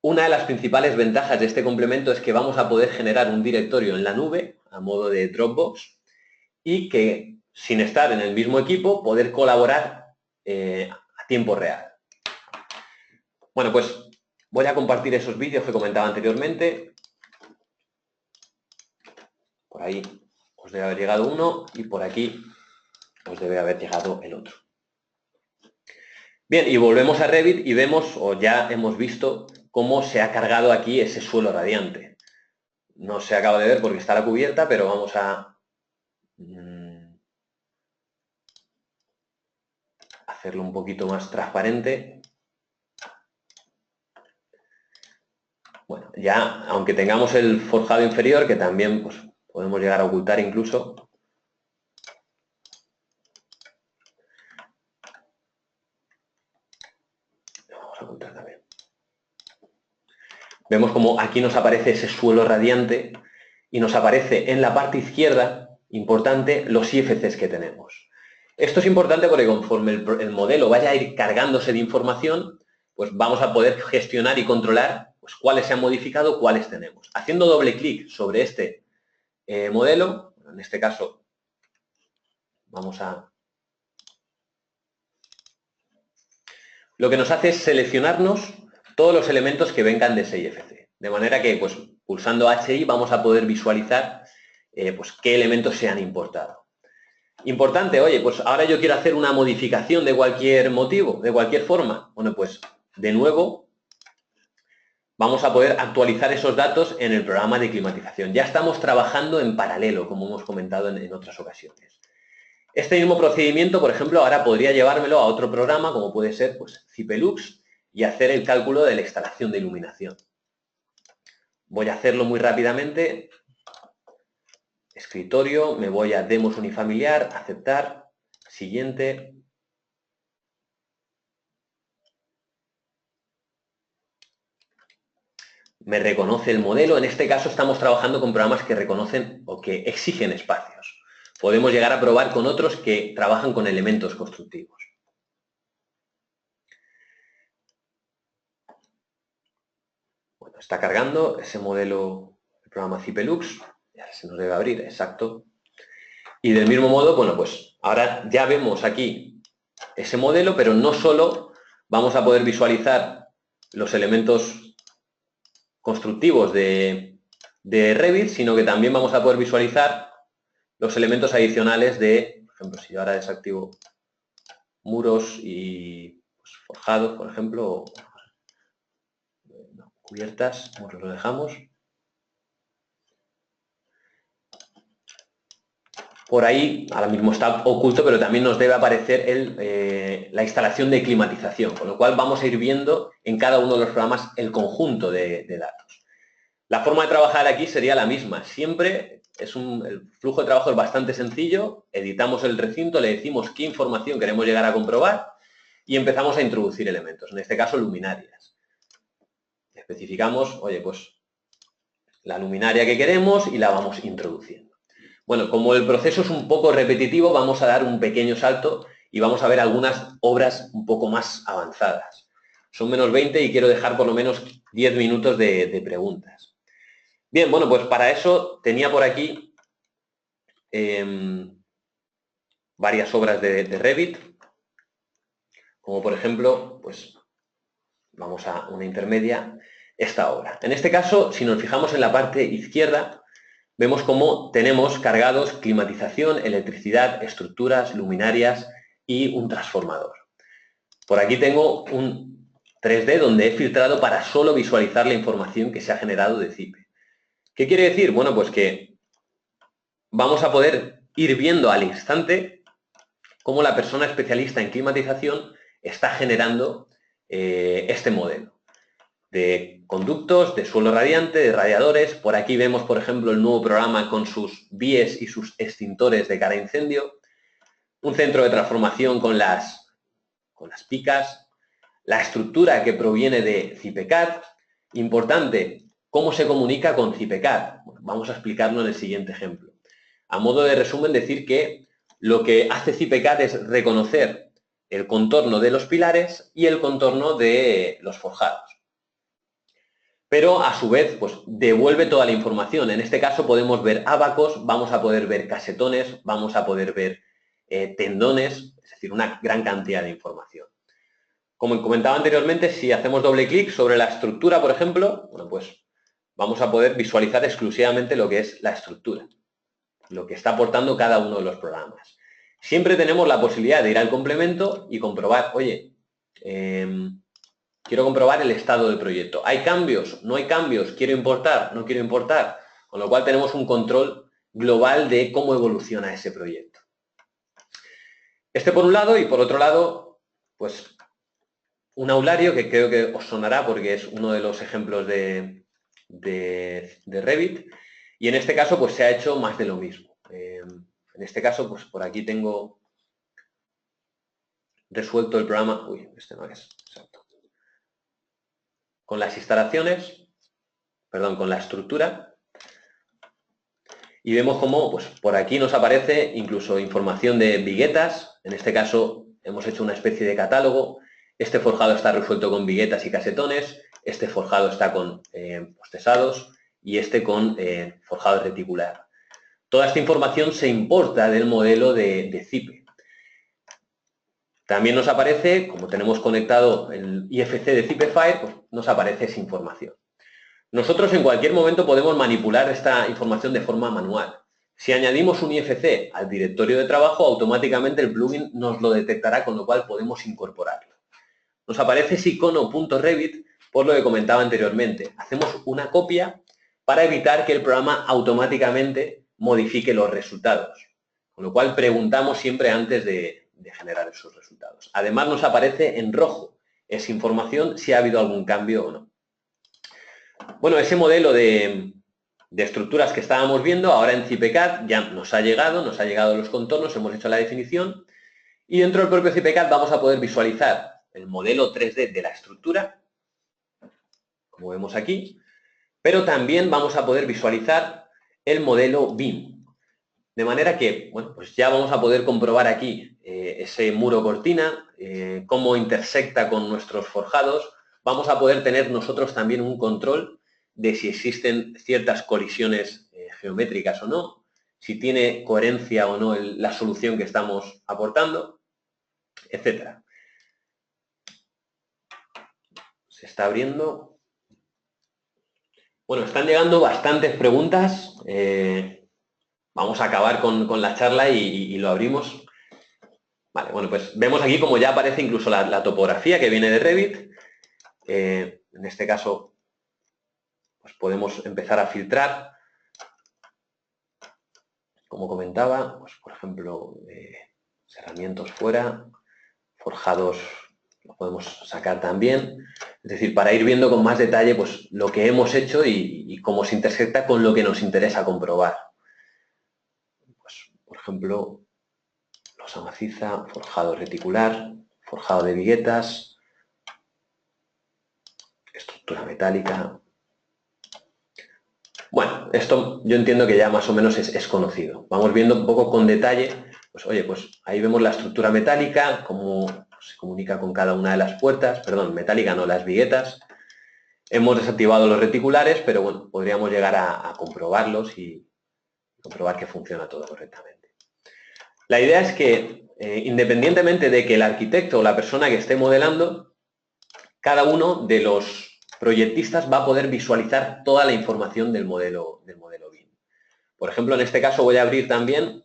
Una de las principales ventajas de este complemento es que vamos a poder generar un directorio en la nube, a modo de Dropbox, y que, sin estar en el mismo equipo, poder colaborar a tiempo real. Bueno, pues voy a compartir esos vídeos que comentaba anteriormente. Por ahí os debe haber llegado uno y por aquí os debe haber llegado el otro. Bien, y volvemos a Revit y vemos, o ya hemos visto, cómo se ha cargado aquí ese suelo radiante. No se acaba de ver porque está la cubierta, pero vamos a hacerlo un poquito más transparente. Bueno, ya, aunque tengamos el forjado inferior, que también pues, podemos llegar a ocultar incluso, vamos a ocultar también. Vemos como aquí nos aparece ese suelo radiante y nos aparece en la parte izquierda, importante, los IFCs que tenemos. Esto es importante porque conforme el modelo vaya a ir cargándose de información, pues vamos a poder gestionar y controlar pues, cuáles se han modificado, cuáles tenemos. Haciendo doble clic sobre este modelo, en este caso vamos a... Lo que nos hace es seleccionarnos todos los elementos que vengan de ese IFC. De manera que, pues, pulsando HI vamos a poder visualizar pues, qué elementos se han importado. Importante, oye, pues ahora yo quiero hacer una modificación de cualquier motivo, de cualquier forma. Bueno, pues, de nuevo, vamos a poder actualizar esos datos en el programa de climatización. Ya estamos trabajando en paralelo, como hemos comentado en otras ocasiones. Este mismo procedimiento, por ejemplo, ahora podría llevármelo a otro programa, como puede ser pues, Zipelux, y hacer el cálculo de la instalación de iluminación. Voy a hacerlo muy rápidamente. Escritorio, me voy a Demos unifamiliar, aceptar, siguiente. Me reconoce el modelo. En este caso estamos trabajando con programas que reconocen o que exigen espacios. Podemos llegar a probar con otros que trabajan con elementos constructivos. Bueno, está cargando ese modelo, el programa Zipelux. Ya se nos debe abrir, exacto. Y del mismo modo, bueno, pues ahora ya vemos aquí ese modelo, pero no solo vamos a poder visualizar los elementos constructivos de Revit, sino que también vamos a poder visualizar los elementos adicionales de, por ejemplo, si yo ahora desactivo muros y pues, forjados, por ejemplo, no, cubiertas, muros lo dejamos. Por ahí, ahora mismo está oculto, pero también nos debe aparecer la instalación de climatización, con lo cual vamos a ir viendo en cada uno de los programas el conjunto de datos. La forma de trabajar aquí sería la misma. Siempre el flujo de trabajo es bastante sencillo, editamos el recinto, le decimos qué información queremos llegar a comprobar y empezamos a introducir elementos, en este caso luminarias. Especificamos, oye, pues la luminaria que queremos y la vamos introduciendo. Bueno, como el proceso es un poco repetitivo, vamos a dar un pequeño salto y vamos a ver algunas obras un poco más avanzadas. Son menos 20 y quiero dejar por lo menos 10 minutos de preguntas. Bien, bueno, pues para eso tenía por aquí varias obras de Revit, como por ejemplo, pues vamos a una intermedia, esta obra. En este caso, si nos fijamos en la parte izquierda, vemos cómo tenemos cargados climatización, electricidad, estructuras, luminarias y un transformador. Por aquí tengo un 3D donde he filtrado para solo visualizar la información que se ha generado de Zipe. ¿Qué quiere decir? Bueno, pues que vamos a poder ir viendo al instante cómo la persona especialista en climatización está generando este modelo de conductos, de suelo radiante, de radiadores. Por aquí vemos, por ejemplo, el nuevo programa con sus BIES y sus extintores de cara a incendio, un centro de transformación con las picas, la estructura que proviene de ZipeCAD. Importante, ¿cómo se comunica con ZipeCAD? Bueno, vamos a explicarlo en el siguiente ejemplo. A modo de resumen, decir que lo que hace ZipeCAD es reconocer el contorno de los pilares y el contorno de los forjados. Pero a su vez, pues devuelve toda la información. En este caso podemos ver ábacos, vamos a poder ver casetones, vamos a poder ver tendones, es decir, una gran cantidad de información. Como comentaba anteriormente, si hacemos doble clic sobre la estructura, por ejemplo, bueno, pues vamos a poder visualizar exclusivamente lo que es la estructura, lo que está aportando cada uno de los programas. Siempre tenemos la posibilidad de ir al complemento y comprobar, oye, quiero comprobar el estado del proyecto. ¿Hay cambios? ¿No hay cambios? ¿Quiero importar? ¿No quiero importar? Con lo cual tenemos un control global de cómo evoluciona ese proyecto. Este por un lado, y por otro lado, pues un aulario que creo que os sonará porque es uno de los ejemplos de Revit, y en este caso pues se ha hecho más de lo mismo. En este caso, pues por aquí tengo resuelto el programa, uy, este no es, exacto, con las instalaciones, perdón, con la estructura, y vemos cómo pues por aquí nos aparece incluso información de viguetas. En este caso hemos hecho una especie de catálogo. Este forjado está resuelto con viguetas y casetones, este forjado está con postesados y este con forjado reticular. Toda esta información se importa del modelo de Zipe. También nos aparece, como tenemos conectado el IFC de ZipeFire, pues nos aparece esa información. Nosotros en cualquier momento podemos manipular esta información de forma manual. Si añadimos un IFC al directorio de trabajo, automáticamente el plugin nos lo detectará, con lo cual podemos incorporarlo. Nos aparece ese icono.revit por lo que comentaba anteriormente. Hacemos una copia para evitar que el programa automáticamente modifique los resultados. Con lo cual preguntamos siempre antes de generar esos resultados. Además nos aparece en rojo esa información si ha habido algún cambio o no. Bueno, ese modelo de estructuras que estábamos viendo, ahora en ZipeCAD ya nos ha llegado los contornos, hemos hecho la definición, y dentro del propio ZipeCAD vamos a poder visualizar el modelo 3D de la estructura, como vemos aquí, pero también vamos a poder visualizar el modelo BIM. De manera que, bueno, pues ya vamos a poder comprobar aquí ese muro cortina, cómo intersecta con nuestros forjados. Vamos a poder tener nosotros también un control de si existen ciertas colisiones geométricas o no, si tiene coherencia o no la solución que estamos aportando, etcétera. Se está abriendo. Bueno, están llegando bastantes preguntas. Vamos a acabar con la charla y lo abrimos. Vale, bueno, pues vemos aquí como ya aparece incluso la topografía que viene de Revit. En este caso, pues podemos empezar a filtrar. Como comentaba, pues por ejemplo, cerramientos fuera, forjados lo podemos sacar también. Es decir, para ir viendo con más detalle pues lo que hemos hecho y cómo se intersecta con lo que nos interesa comprobar. Pues, por ejemplo, losa maciza, forjado reticular, forjado de viguetas, estructura metálica. Bueno, esto yo entiendo que ya más o menos es conocido. Vamos viendo un poco con detalle, pues oye, pues ahí vemos la estructura metálica, cómo se comunica con cada una de las puertas, perdón, metálica no, las viguetas. Hemos desactivado los reticulares, pero bueno, podríamos llegar a comprobarlos y comprobar que funciona todo correctamente. La idea es que, independientemente de que el arquitecto o la persona que esté modelando, cada uno de los proyectistas va a poder visualizar toda la información del modelo BIM. Por ejemplo, en este caso voy a abrir también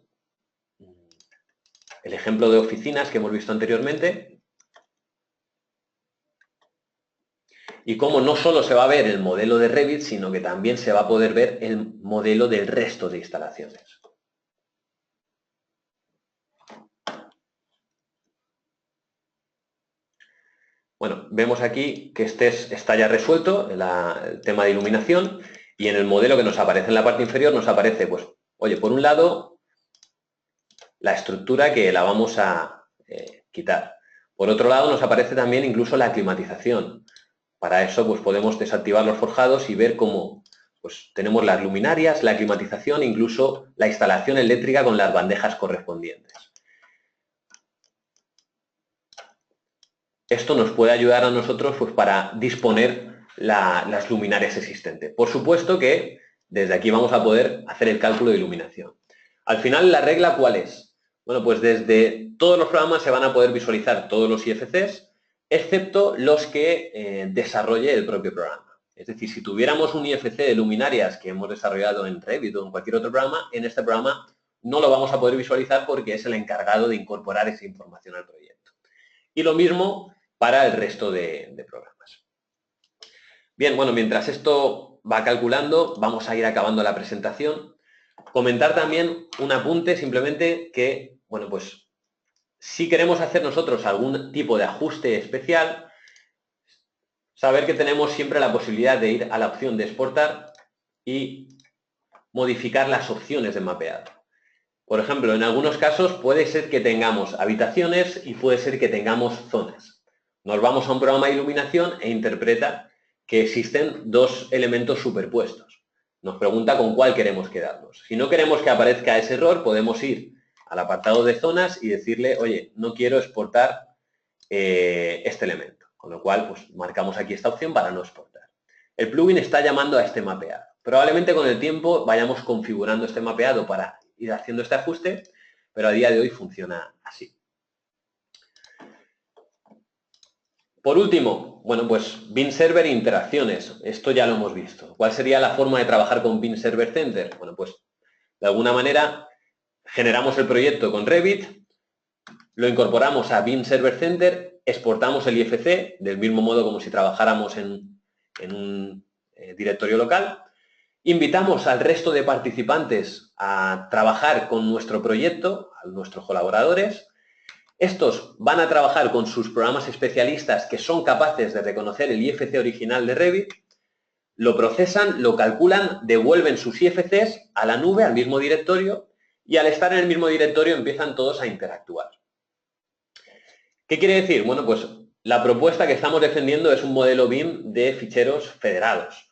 el ejemplo de oficinas que hemos visto anteriormente. Y cómo no solo se va a ver el modelo de Revit, sino que también se va a poder ver el modelo del resto de instalaciones. Bueno, vemos aquí que está ya resuelto el tema de iluminación y en el modelo que nos aparece en la parte inferior nos aparece, pues, oye, por un lado, la estructura que la vamos a quitar. Por otro lado, nos aparece también incluso la climatización. Para eso, pues, podemos desactivar los forjados y ver cómo pues, tenemos las luminarias, la climatización, incluso la instalación eléctrica con las bandejas correspondientes. Esto nos puede ayudar a nosotros pues, para disponer las luminarias existentes. Por supuesto que desde aquí vamos a poder hacer el cálculo de iluminación. Al final, ¿la regla cuál es? Bueno, pues desde todos los programas se van a poder visualizar todos los IFCs, excepto los que desarrolle el propio programa. Es decir, si tuviéramos un IFC de luminarias que hemos desarrollado en Revit o en cualquier otro programa, en este programa no lo vamos a poder visualizar porque es el encargado de incorporar esa información al proyecto. Y lo mismo para el resto de programas. Bien, bueno, mientras esto va calculando, vamos a ir acabando la presentación. Comentar también un apunte, simplemente que, bueno, pues si queremos hacer nosotros algún tipo de ajuste especial, saber que tenemos siempre la posibilidad de ir a la opción de exportar y modificar las opciones de mapeado. Por ejemplo, en algunos casos puede ser que tengamos habitaciones y puede ser que tengamos zonas. Nos vamos a un programa de iluminación e interpreta que existen dos elementos superpuestos. Nos pregunta con cuál queremos quedarnos. Si no queremos que aparezca ese error, podemos ir al apartado de zonas y decirle, oye, no quiero exportar este elemento. Con lo cual, pues marcamos aquí esta opción para no exportar. El plugin está llamando a este mapeado. Probablemente con el tiempo vayamos configurando este mapeado para ir haciendo este ajuste, pero a día de hoy funciona así. Por último, bueno, pues BIM Server e interacciones. Esto ya lo hemos visto. ¿Cuál sería la forma de trabajar con BIM Server Center? Bueno, pues de alguna manera generamos el proyecto con Revit, lo incorporamos a BIM Server Center, exportamos el IFC del mismo modo como si trabajáramos en un directorio local. Invitamos al resto de participantes a trabajar con nuestro proyecto, a nuestros colaboradores. Estos van a trabajar con sus programas especialistas que son capaces de reconocer el IFC original de Revit, lo procesan, lo calculan, devuelven sus IFCs a la nube, al mismo directorio, y al estar en el mismo directorio empiezan todos a interactuar. ¿Qué quiere decir? Bueno, pues la propuesta que estamos defendiendo es un modelo BIM de ficheros federados.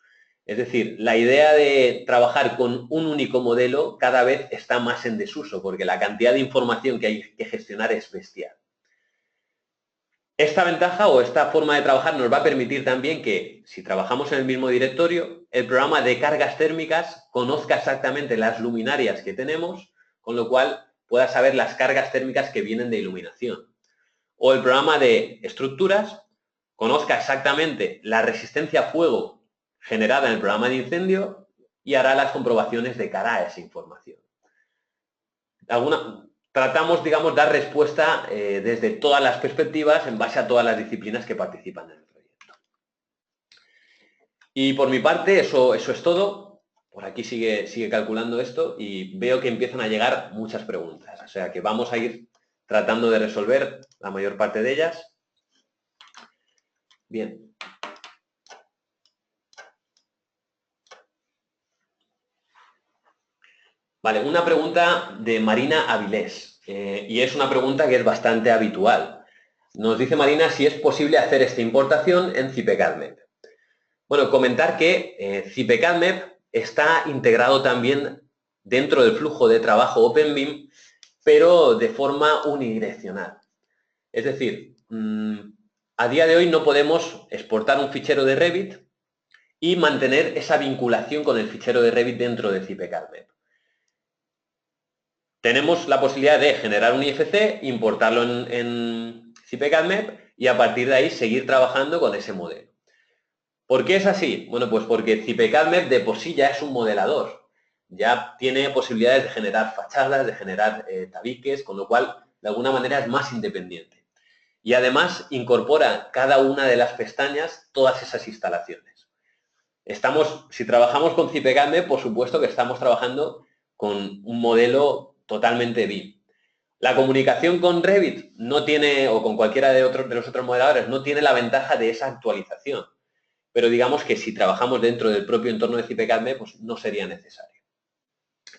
Es decir, la idea de trabajar con un único modelo cada vez está más en desuso, porque la cantidad de información que hay que gestionar es bestial. Esta ventaja o esta forma de trabajar nos va a permitir también que, si trabajamos en el mismo directorio, el programa de cargas térmicas conozca exactamente las luminarias que tenemos, con lo cual pueda saber las cargas térmicas que vienen de iluminación. O el programa de estructuras conozca exactamente la resistencia a fuego generada en el programa de incendio y hará las comprobaciones de cara a esa información. Tratamos, digamos, dar respuesta desde todas las perspectivas en base a todas las disciplinas que participan en el proyecto. Y por mi parte, eso es todo. Por aquí sigue calculando esto y veo que empiezan a llegar muchas preguntas. O sea que vamos a ir tratando de resolver la mayor parte de ellas. Bien. Vale, una pregunta de Marina Avilés, y es una pregunta que es bastante habitual. Nos dice Marina si es posible hacer esta importación en CIPECADMEP. Bueno, comentar que CIPECADMEP está integrado también dentro del flujo de trabajo OpenBIM, pero de forma unidireccional. Es decir, a día de hoy no podemos exportar un fichero de Revit y mantener esa vinculación con el fichero de Revit dentro de CPCAD-MEP. Tenemos la posibilidad de generar un IFC, importarlo en CPCAD-MEP y a partir de ahí seguir trabajando con ese modelo. ¿Por qué es así? Bueno, pues porque CPCAD-MEP de por sí ya es un modelador. Ya tiene posibilidades de generar fachadas, de generar tabiques, con lo cual de alguna manera es más independiente. Y además incorpora cada una de las pestañas todas esas instalaciones. Si trabajamos con CPCAD-MEP, por supuesto que estamos trabajando con un modelo totalmente BIM. La comunicación con Revit no tiene, o con cualquiera de los otros modeladores, no tiene la ventaja de esa actualización. Pero digamos que si trabajamos dentro del propio entorno de CPCAD-MEP, pues no sería necesario.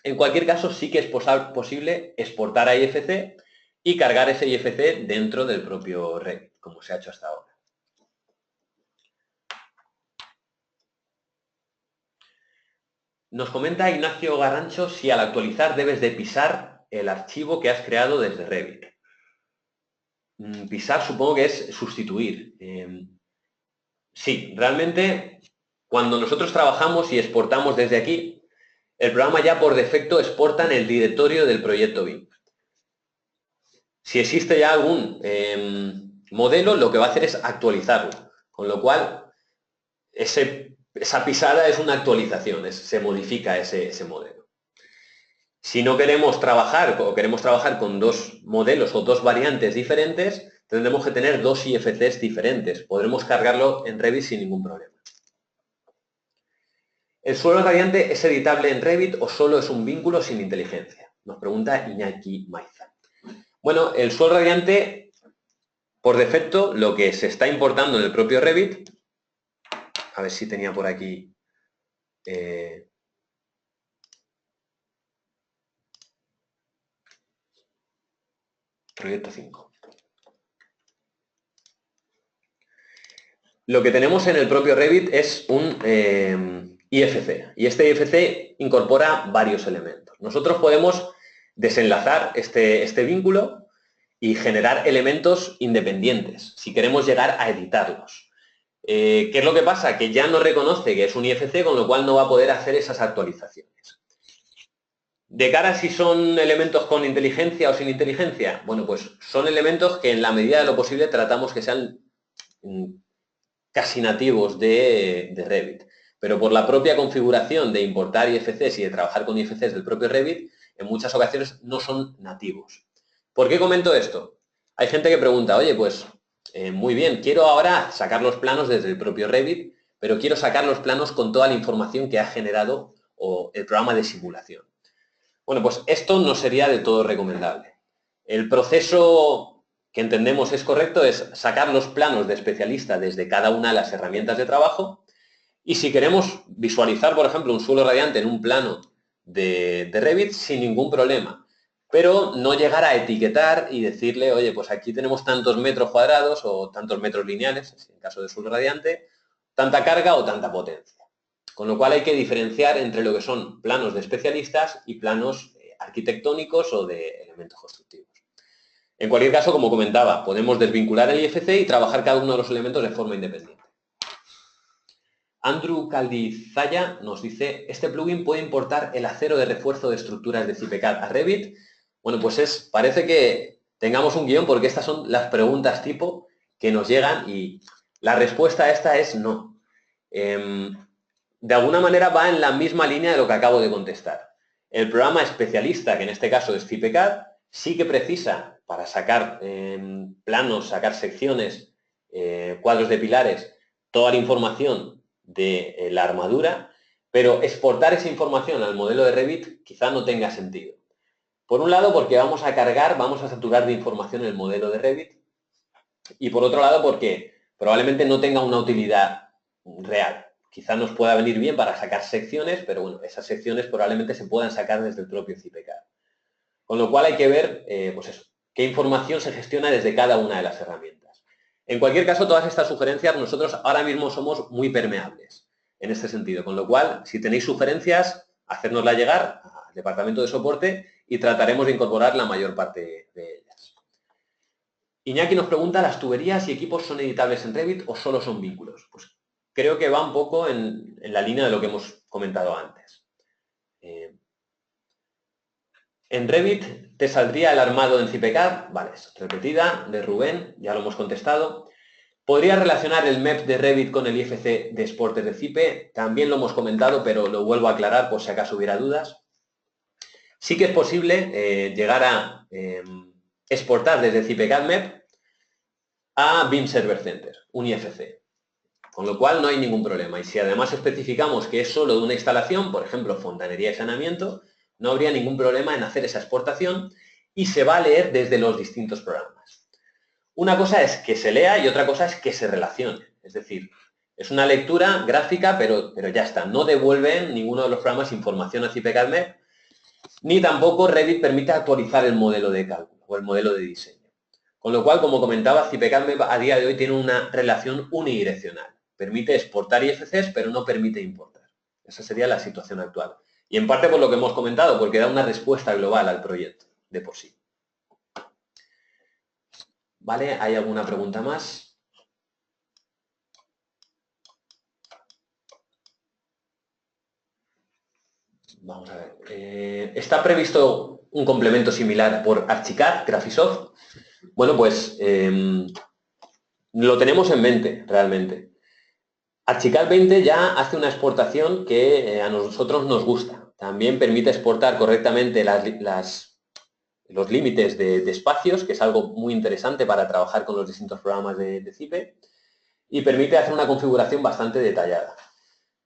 En cualquier caso, sí que es posible exportar a IFC y cargar ese IFC dentro del propio Revit, como se ha hecho hasta ahora. Nos comenta Ignacio Garrancho si al actualizar debes de pisar el archivo que has creado desde Revit. Pisar supongo que es sustituir. Sí, realmente cuando nosotros trabajamos y exportamos desde aquí, el programa ya por defecto exporta en el directorio del proyecto BIM. Si existe ya algún modelo, lo que va a hacer es actualizarlo, con lo cual esa pisada es una actualización, se modifica ese modelo. Si no queremos trabajar o queremos trabajar con dos modelos o dos variantes diferentes, tendremos que tener dos IFCs diferentes. Podremos cargarlo en Revit sin ningún problema. ¿El suelo radiante es editable en Revit o solo es un vínculo sin inteligencia? Nos pregunta Iñaki Maiza. Bueno, el suelo radiante, por defecto, lo que se está importando en el propio Revit, a ver si tenía por aquí... proyecto 5. Lo que tenemos en el propio Revit es un IFC, y este IFC incorpora varios elementos. Nosotros podemos desenlazar este vínculo y generar elementos independientes, si queremos llegar a editarlos. ¿Qué es lo que pasa? Que ya no reconoce que es un IFC, con lo cual no va a poder hacer esas actualizaciones. De cara a si son elementos con inteligencia o sin inteligencia, bueno, pues son elementos que en la medida de lo posible tratamos que sean casi nativos de Revit. Pero por la propia configuración de importar IFCs y de trabajar con IFCs del propio Revit, en muchas ocasiones no son nativos. ¿Por qué comento esto? Hay gente que pregunta, oye, pues muy bien, quiero ahora sacar los planos desde el propio Revit, pero quiero sacar los planos con toda la información que ha generado o el programa de simulación. Bueno, pues esto no sería del todo recomendable. El proceso que entendemos es correcto es sacar los planos de especialista desde cada una de las herramientas de trabajo, y si queremos visualizar, por ejemplo, un suelo radiante en un plano de Revit, sin ningún problema, pero no llegar a etiquetar y decirle, oye, pues aquí tenemos tantos metros cuadrados o tantos metros lineales, en caso de suelo radiante, tanta carga o tanta potencia. Con lo cual hay que diferenciar entre lo que son planos de especialistas y planos arquitectónicos o de elementos constructivos. En cualquier caso, como comentaba, podemos desvincular el IFC y trabajar cada uno de los elementos de forma independiente. Andrew Caldizaya nos dice, ¿este plugin puede importar el acero de refuerzo de estructuras de CPCAD a Revit? Bueno, pues parece que tengamos un guión, porque estas son las preguntas tipo que nos llegan y la respuesta a esta es no. De alguna manera va en la misma línea de lo que acabo de contestar. El programa especialista, que en este caso es CPCAD, sí que precisa para sacar planos, sacar secciones, cuadros de pilares, toda la información de la armadura, pero exportar esa información al modelo de Revit quizá no tenga sentido. Por un lado, porque vamos a saturar de información el modelo de Revit, y por otro lado, porque probablemente no tenga una utilidad real. Quizá nos pueda venir bien para sacar secciones, pero bueno, esas secciones probablemente se puedan sacar desde el propio CPCAD. Con lo cual hay que ver, pues eso, qué información se gestiona desde cada una de las herramientas. En cualquier caso, todas estas sugerencias, nosotros ahora mismo somos muy permeables en este sentido. Con lo cual, si tenéis sugerencias, hacérnosla llegar al departamento de soporte y trataremos de incorporar la mayor parte de ellas. Iñaki nos pregunta, ¿las tuberías y equipos son editables en Revit o solo son vínculos? Pues creo que va un poco en la línea de lo que hemos comentado antes. En Revit te saldría el armado en CIPECAD, vale, repetida, de Rubén, ya lo hemos contestado. ¿Podría relacionar el MEP de Revit con el IFC de exportes de CIPE? También lo hemos comentado, pero lo vuelvo a aclarar por si acaso hubiera dudas. Sí que es posible llegar a exportar desde CIPECAD MEP a BIM Server Center, un IFC. Con lo cual no hay ningún problema. Y si además especificamos que es solo de una instalación, por ejemplo, fontanería y saneamiento, no habría ningún problema en hacer esa exportación y se va a leer desde los distintos programas. Una cosa es que se lea y otra cosa es que se relacione. Es decir, es una lectura gráfica, pero ya está. No devuelven ninguno de los programas información a CIPECAD MEP, ni tampoco Revit permite actualizar el modelo de cálculo o el modelo de diseño. Con lo cual, como comentaba, CIPECAD MEP a día de hoy tiene una relación unidireccional. Permite exportar IFCs, pero no permite importar. Esa sería la situación actual. Y en parte por lo que hemos comentado, porque da una respuesta global al proyecto, de por sí. ¿Vale? ¿Hay alguna pregunta más? Vamos a ver. ¿Está previsto un complemento similar por Archicad, Graphisoft? Bueno, pues lo tenemos en mente, realmente. Archicad 20 ya hace una exportación que a nosotros nos gusta. También permite exportar correctamente los límites de espacios, que es algo muy interesante para trabajar con los distintos programas de CIPE, y permite hacer una configuración bastante detallada.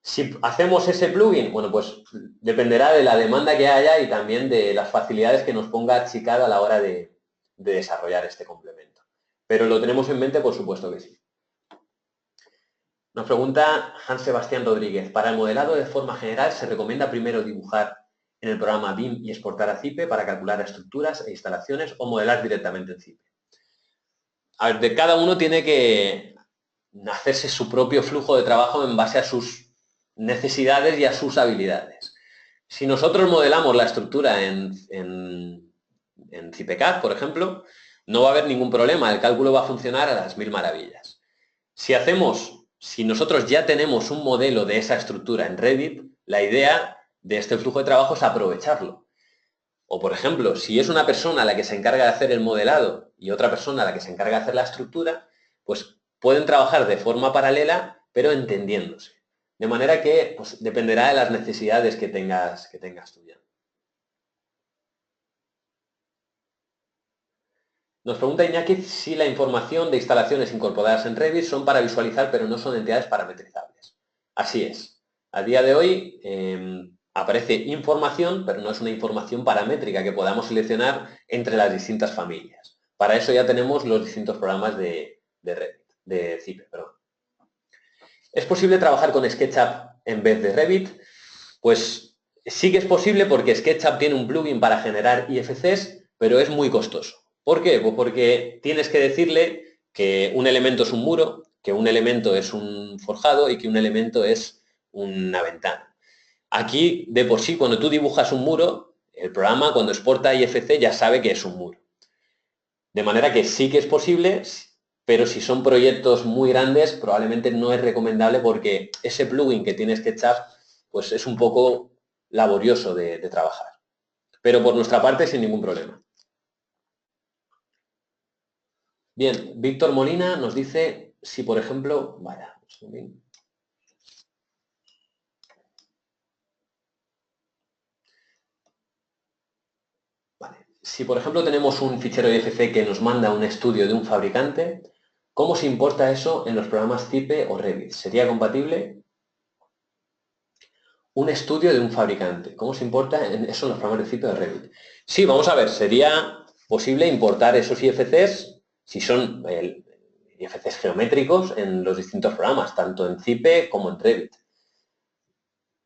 Si hacemos ese plugin, bueno, pues dependerá de la demanda que haya y también de las facilidades que nos ponga Archicad a la hora de desarrollar este complemento. Pero lo tenemos en mente, por supuesto que sí. Nos pregunta Hans Sebastián Rodríguez. Para el modelado de forma general, ¿se recomienda primero dibujar en el programa BIM y exportar a CIPE para calcular estructuras e instalaciones o modelar directamente en CIPE? A ver, de cada uno tiene que hacerse su propio flujo de trabajo en base a sus necesidades y a sus habilidades. Si nosotros modelamos la estructura en CIPECAD, por ejemplo, no va a haber ningún problema, el cálculo va a funcionar a las mil maravillas. Si nosotros ya tenemos un modelo de esa estructura en Revit, la idea de este flujo de trabajo es aprovecharlo. O, por ejemplo, si es una persona la que se encarga de hacer el modelado y otra persona la que se encarga de hacer la estructura, pues pueden trabajar de forma paralela, pero entendiéndose. De manera que pues, dependerá de las necesidades que tengas tú ya. Nos pregunta Iñaki si la información de instalaciones incorporadas en Revit son para visualizar, pero no son entidades parametrizables. Así es. A día de hoy aparece información, pero no es una información paramétrica que podamos seleccionar entre las distintas familias. Para eso ya tenemos los distintos programas de Revit, de CIPE, perdón. ¿Es posible trabajar con SketchUp en vez de Revit? Pues sí que es posible porque SketchUp tiene un plugin para generar IFCs, pero es muy costoso. ¿Por qué? Pues porque tienes que decirle que un elemento es un muro, que un elemento es un forjado y que un elemento es una ventana. Aquí, de por sí, cuando tú dibujas un muro, el programa cuando exporta IFC ya sabe que es un muro. De manera que sí que es posible, pero si son proyectos muy grandes, probablemente no es recomendable porque ese plugin que tiene SketchUp pues es un poco laborioso de trabajar. Pero por nuestra parte, sin ningún problema. Bien, Víctor Molina nos dice si, por ejemplo, vaya, si por ejemplo tenemos un fichero IFC que nos manda un estudio de un fabricante, ¿cómo se importa eso en los programas CIPE o Revit? ¿Sería compatible? Un estudio de un fabricante. ¿Cómo se importa eso en los programas de CIPE o Revit? Sí, vamos a ver, sería posible importar esos IFCs, si son IFCs geométricos, en los distintos programas, tanto en CIPE como en Revit.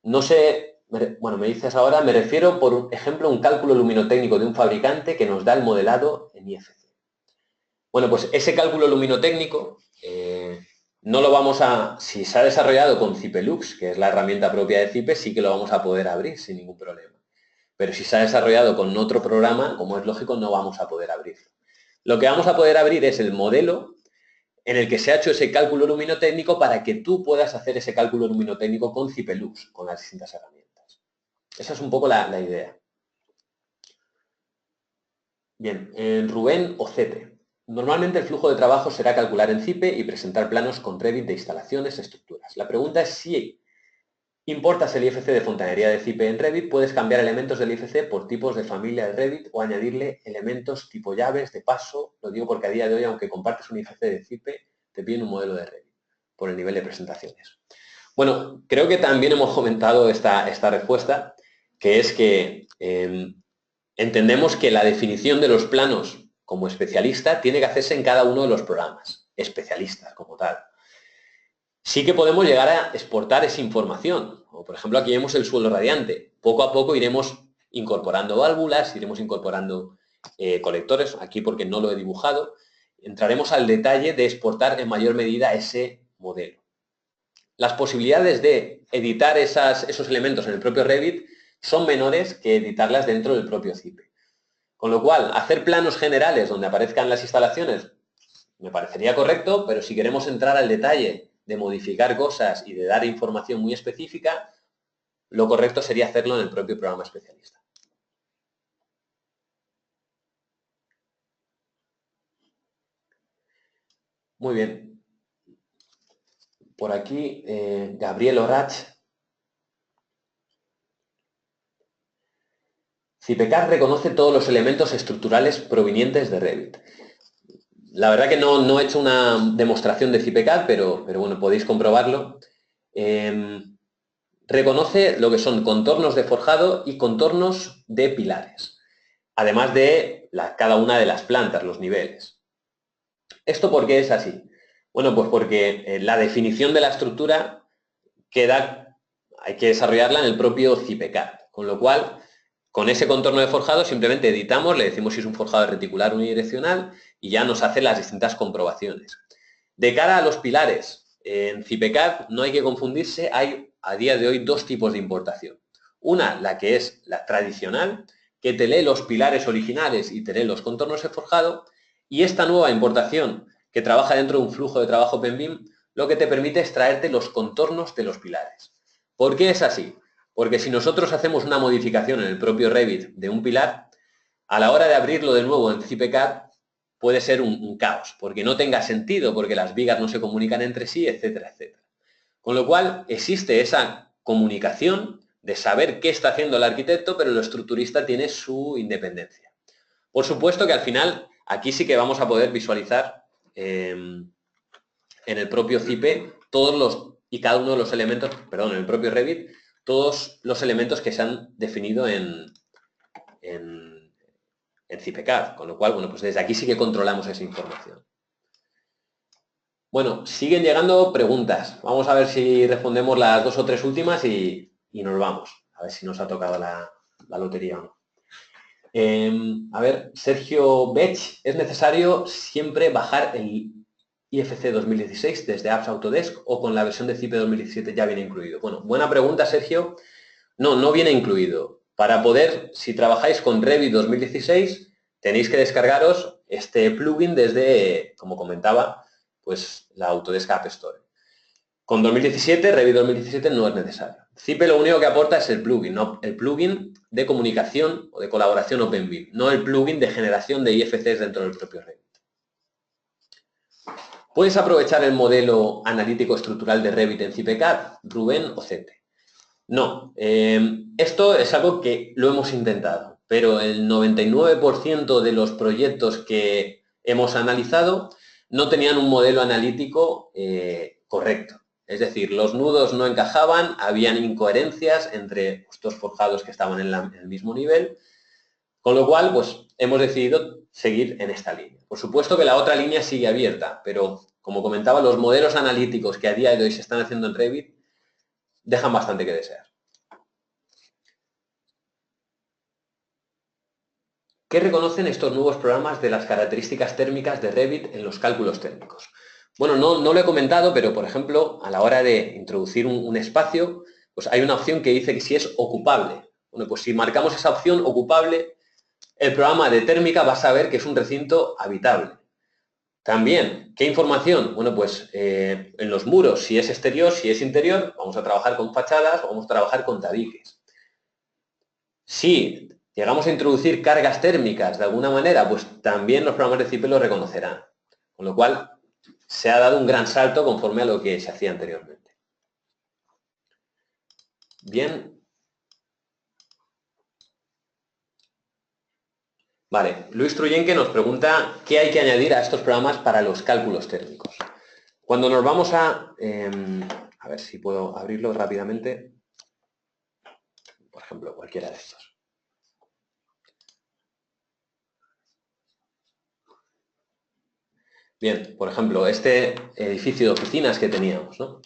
No sé, bueno, me dices ahora, me refiero, por ejemplo, a un cálculo luminotécnico de un fabricante que nos da el modelado en IFC. Bueno, pues ese cálculo luminotécnico no lo vamos a... Si se ha desarrollado con CIPELux, que es la herramienta propia de CIPE, sí que lo vamos a poder abrir sin ningún problema. Pero si se ha desarrollado con otro programa, como es lógico, no vamos a poder abrirlo. Lo que vamos a poder abrir es el modelo en el que se ha hecho ese cálculo luminotécnico para que tú puedas hacer ese cálculo luminotécnico con Cipelux, con las distintas herramientas. Esa es un poco la idea. Bien, Rubén Ocete. Normalmente el flujo de trabajo será calcular en Cipe y presentar planos con Revit de instalaciones, estructuras. La pregunta es si importas el IFC de fontanería de Cipe en Revit, puedes cambiar elementos del IFC por tipos de familia de Revit o añadirle elementos tipo llaves de paso. Lo digo porque a día de hoy, aunque compartes un IFC de Cipe, te piden un modelo de Revit por el nivel de presentaciones. Bueno, creo que también hemos comentado esta respuesta, que es que entendemos que la definición de los planos como especialista tiene que hacerse en cada uno de los programas, especialistas como tal. Sí que podemos llegar a exportar esa información. O por ejemplo, aquí vemos el suelo radiante. Poco a poco iremos incorporando válvulas, iremos incorporando colectores, aquí porque no lo he dibujado. Entraremos al detalle de exportar en mayor medida ese modelo. Las posibilidades de editar esos elementos en el propio Revit son menores que editarlas dentro del propio Cipe. Con lo cual, hacer planos generales donde aparezcan las instalaciones me parecería correcto, pero si queremos entrar al detalle de modificar cosas y de dar información muy específica, lo correcto sería hacerlo en el propio programa especialista. Muy bien. Por aquí, Gabriel Orach. Cipecad reconoce todos los elementos estructurales provenientes de Revit. La verdad que no he hecho una demostración de Cipecad, pero bueno, podéis comprobarlo. Reconoce lo que son contornos de forjado y contornos de pilares, además de cada una de las plantas, los niveles. ¿Esto por qué es así? Bueno, pues porque la definición de la estructura hay que desarrollarla en el propio Cipecad, con lo cual, con ese contorno de forjado simplemente editamos, le decimos si es un forjado reticular o unidireccional y ya nos hace las distintas comprobaciones. De cara a los pilares, en Cipecad no hay que confundirse, hay a día de hoy dos tipos de importación. Una, la que es la tradicional, que te lee los pilares originales y te lee los contornos de forjado, y esta nueva importación, que trabaja dentro de un flujo de trabajo PenBIM, lo que te permite es traerte los contornos de los pilares. ¿Por qué es así? Porque si nosotros hacemos una modificación en el propio Revit de un pilar, a la hora de abrirlo de nuevo en Cipecad, puede ser un caos, porque no tenga sentido, porque las vigas no se comunican entre sí, etcétera, etcétera. Con lo cual, existe esa comunicación de saber qué está haciendo el arquitecto, pero el estructurista tiene su independencia. Por supuesto que al final, aquí sí que vamos a poder visualizar en el propio Cipe y cada uno de los elementos, perdón, en el propio Revit, todos los elementos que se han definido en Cipecad, con lo cual, bueno, pues desde aquí sí que controlamos esa información. Bueno, siguen llegando preguntas. Vamos a ver si respondemos las 2 o 3 últimas y nos vamos. A ver si nos ha tocado la lotería o no. A ver, Sergio Bech, ¿es necesario siempre bajar el IFC 2016 desde Apps Autodesk o con la versión de Cipe 2017 ya viene incluido? Bueno, buena pregunta, Sergio. No viene incluido. Para poder, si trabajáis con Revit 2016, tenéis que descargaros este plugin desde, como comentaba, pues la Autodesk App Store. Con 2017, Revit 2017 no es necesario. Cipe lo único que aporta es el plugin, ¿no? El plugin de comunicación o de colaboración OpenBIM, no el plugin de generación de IFCs dentro del propio Revit. ¿Puedes aprovechar el modelo analítico estructural de Revit en Cipecad? Rubén Ocete. No, esto es algo que lo hemos intentado, pero el 99% de los proyectos que hemos analizado no tenían un modelo analítico correcto. Es decir, los nudos no encajaban, habían incoherencias entre estos forjados que estaban en el mismo nivel, con lo cual, pues, hemos decidido seguir en esta línea. Por supuesto que la otra línea sigue abierta, pero, como comentaba, los modelos analíticos que a día de hoy se están haciendo en Revit dejan bastante que desear. ¿Qué reconocen estos nuevos programas de las características térmicas de Revit en los cálculos térmicos? Bueno, no lo he comentado, pero por ejemplo, a la hora de introducir un espacio, pues hay una opción que dice que si es ocupable. Bueno, pues si marcamos esa opción ocupable, el programa de térmica va a saber que es un recinto habitable. También, ¿qué información? Bueno, pues en los muros, si es exterior, si es interior, vamos a trabajar con fachadas o vamos a trabajar con tabiques. Si llegamos a introducir cargas térmicas de alguna manera, pues también los programas de CIPE lo reconocerán. Con lo cual, se ha dado un gran salto conforme a lo que se hacía anteriormente. Bien. Vale, Luis Truyenque nos pregunta qué hay que añadir a estos programas para los cálculos térmicos. Cuando nos vamos a ver si puedo abrirlo rápidamente, por ejemplo, cualquiera de estos. Bien, por ejemplo, este edificio de oficinas que teníamos, ¿no?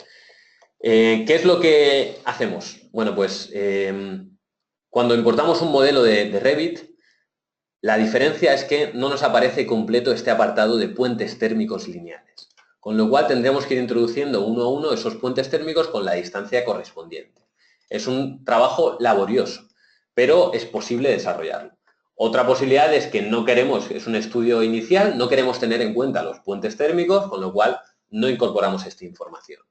¿Qué es lo que hacemos? Bueno, pues cuando importamos un modelo de Revit, la diferencia es que no nos aparece completo este apartado de puentes térmicos lineales, con lo cual tendremos que ir introduciendo uno a uno esos puentes térmicos con la distancia correspondiente. Es un trabajo laborioso, pero es posible desarrollarlo. Otra posibilidad es que no queremos, es un estudio inicial, no queremos tener en cuenta los puentes térmicos, con lo cual no incorporamos esta información.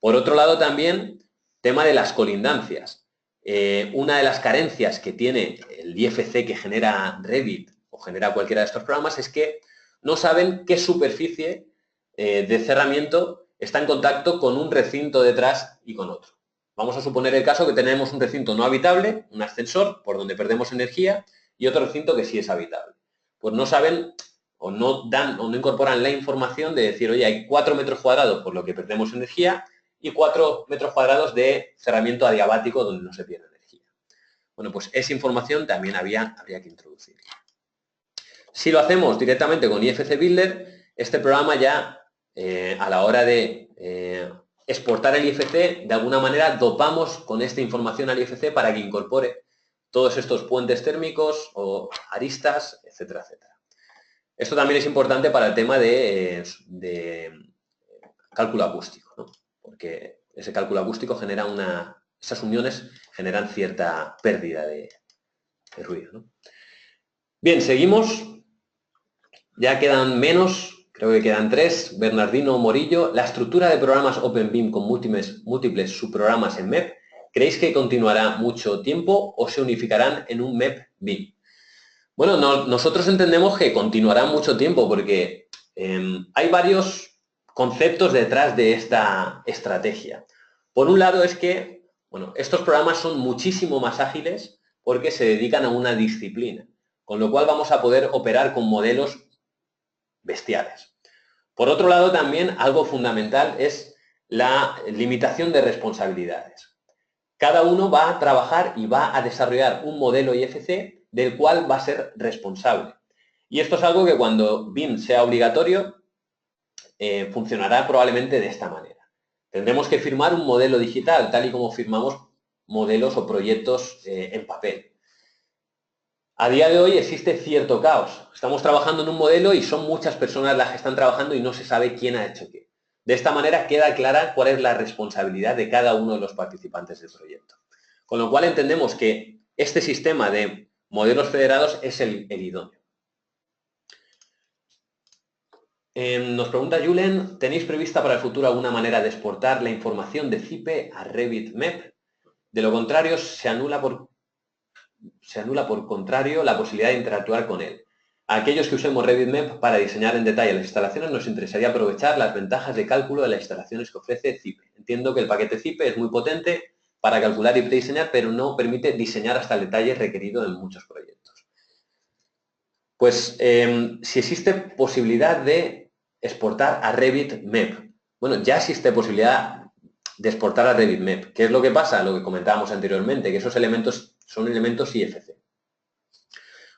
Por otro lado también, tema de las colindancias. Una de las carencias que tiene el IFC que genera Revit o genera cualquiera de estos programas es que no saben qué superficie de cerramiento está en contacto con un recinto detrás y con otro. Vamos a suponer el caso que tenemos un recinto no habitable, un ascensor por donde perdemos energía, y otro recinto que sí es habitable. Pues no saben o no dan o no incorporan la información de decir, oye, hay 4 metros cuadrados por lo que perdemos energía y 4 metros cuadrados de cerramiento adiabático donde no se pierde energía. Bueno, pues esa información también habría que introducir. Si lo hacemos directamente con IFC Builder, este programa ya a la hora de exportar el IFC, de alguna manera dopamos con esta información al IFC para que incorpore todos estos puentes térmicos o aristas, etcétera, etcétera. Esto también es importante para el tema de cálculo acústico, ¿no? Porque ese cálculo acústico genera esas uniones generan cierta pérdida de ruido, ¿no? Bien, seguimos. Ya quedan menos, creo que quedan 3. Bernardino Morillo. La estructura de programas OpenBIM con múltiples subprogramas en MEP, ¿creéis que continuará mucho tiempo o se unificarán en un MEP BIM? Bueno, nosotros entendemos que continuará mucho tiempo porque hay varios conceptos detrás de esta estrategia. Por un lado es que, bueno, estos programas son muchísimo más ágiles porque se dedican a una disciplina, con lo cual vamos a poder operar con modelos bestiales. Por otro lado, también algo fundamental es la limitación de responsabilidades. Cada uno va a trabajar y va a desarrollar un modelo IFC del cual va a ser responsable. Y esto es algo que cuando BIM sea obligatorio, funcionará probablemente de esta manera. Tendremos que firmar un modelo digital, tal y como firmamos modelos o proyectos en papel. A día de hoy existe cierto caos. Estamos trabajando en un modelo y son muchas personas las que están trabajando y no se sabe quién ha hecho qué. De esta manera queda clara cuál es la responsabilidad de cada uno de los participantes del proyecto. Con lo cual entendemos que este sistema de modelos federados es el idóneo. Nos pregunta Julen, ¿tenéis prevista para el futuro alguna manera de exportar la información de CIPE a Revit MEP? De lo contrario, se anula por contrario la posibilidad de interactuar con él. A aquellos que usemos Revit MEP para diseñar en detalle las instalaciones nos interesaría aprovechar las ventajas de cálculo de las instalaciones que ofrece CIPE. Entiendo que el paquete CIPE es muy potente para calcular y prediseñar, pero no permite diseñar hasta el detalle requerido en muchos proyectos. Pues si existe posibilidad de exportar a Revit MEP. Bueno, ya existe posibilidad de exportar a Revit MEP. ¿Qué es lo que pasa? Lo que comentábamos anteriormente, que esos elementos son elementos IFC.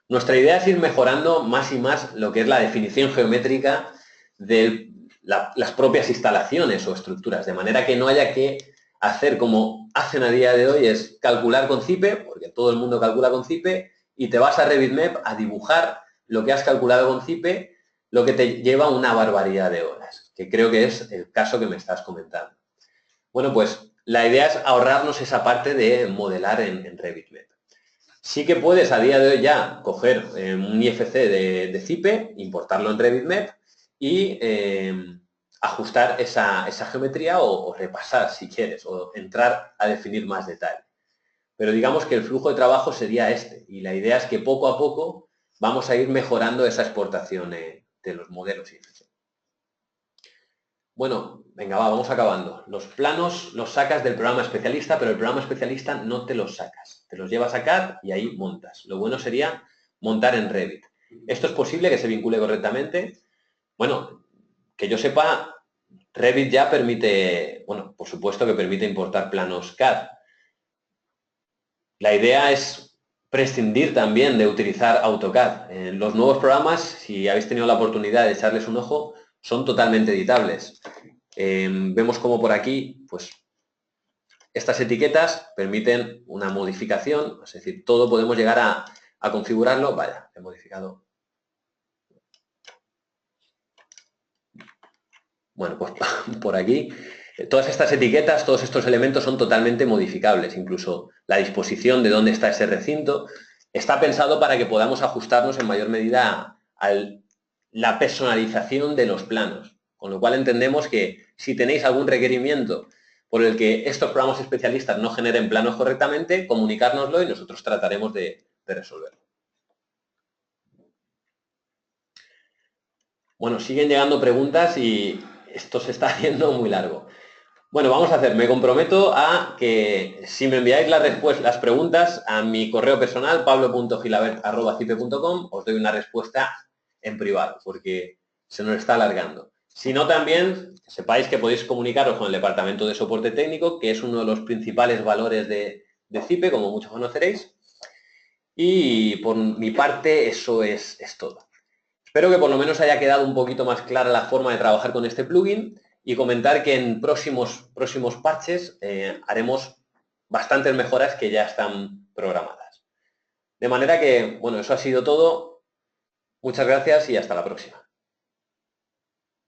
Nuestra idea es ir mejorando más y más lo que es la definición geométrica de las propias instalaciones o estructuras, de manera que no haya que hacer como hacen a día de hoy, es calcular con CIPE, porque todo el mundo calcula con CIPE, y te vas a Revit MEP a dibujar lo que has calculado con CIPE, lo que te lleva una barbaridad de horas, que creo que es el caso que me estás comentando. Bueno, pues la idea es ahorrarnos esa parte de modelar en Revit MEP. Sí que puedes a día de hoy ya coger un IFC de CIPE, importarlo en Revit MEP y ajustar esa geometría o repasar si quieres, o entrar a definir más detalle. Pero digamos que el flujo de trabajo sería este, y la idea es que poco a poco vamos a ir mejorando esa exportación de los modelos IFC. Bueno, venga, vamos acabando. Los planos los sacas del programa especialista, pero el programa especialista no te los sacas. Te los llevas a CAD y ahí montas. Lo bueno sería montar en Revit. Esto es posible que se vincule correctamente. Bueno, que yo sepa, Revit ya permite, bueno, por supuesto que permite importar planos CAD. La idea es prescindir también de utilizar AutoCAD. Los nuevos programas, si habéis tenido la oportunidad de echarles un ojo, son totalmente editables. Vemos como por aquí, pues, estas etiquetas permiten una modificación, es decir, todo podemos llegar a configurarlo. Vaya, he modificado. Bueno, pues por aquí, todas estas etiquetas, todos estos elementos son totalmente modificables, incluso la disposición de dónde está ese recinto está pensado para que podamos ajustarnos en mayor medida a la personalización de los planos, con lo cual entendemos que si tenéis algún requerimiento por el que estos programas especialistas no generen planos correctamente, comunicárnoslo y nosotros trataremos de resolverlo. Bueno, siguen llegando preguntas y esto se está haciendo muy largo. Bueno, vamos a hacer, me comprometo a que si me enviáis las preguntas a mi correo personal, pablo.gilabert@cipe.com, os doy una respuesta en privado, porque se nos está alargando. Si no, también sepáis que podéis comunicaros con el Departamento de Soporte Técnico, que es uno de los principales valores de CIPE, como muchos conoceréis. Y por mi parte, eso es todo. Espero que por lo menos haya quedado un poquito más clara la forma de trabajar con este plugin y comentar que en próximos parches haremos bastantes mejoras que ya están programadas. De manera que, bueno, eso ha sido todo. Muchas gracias y hasta la próxima.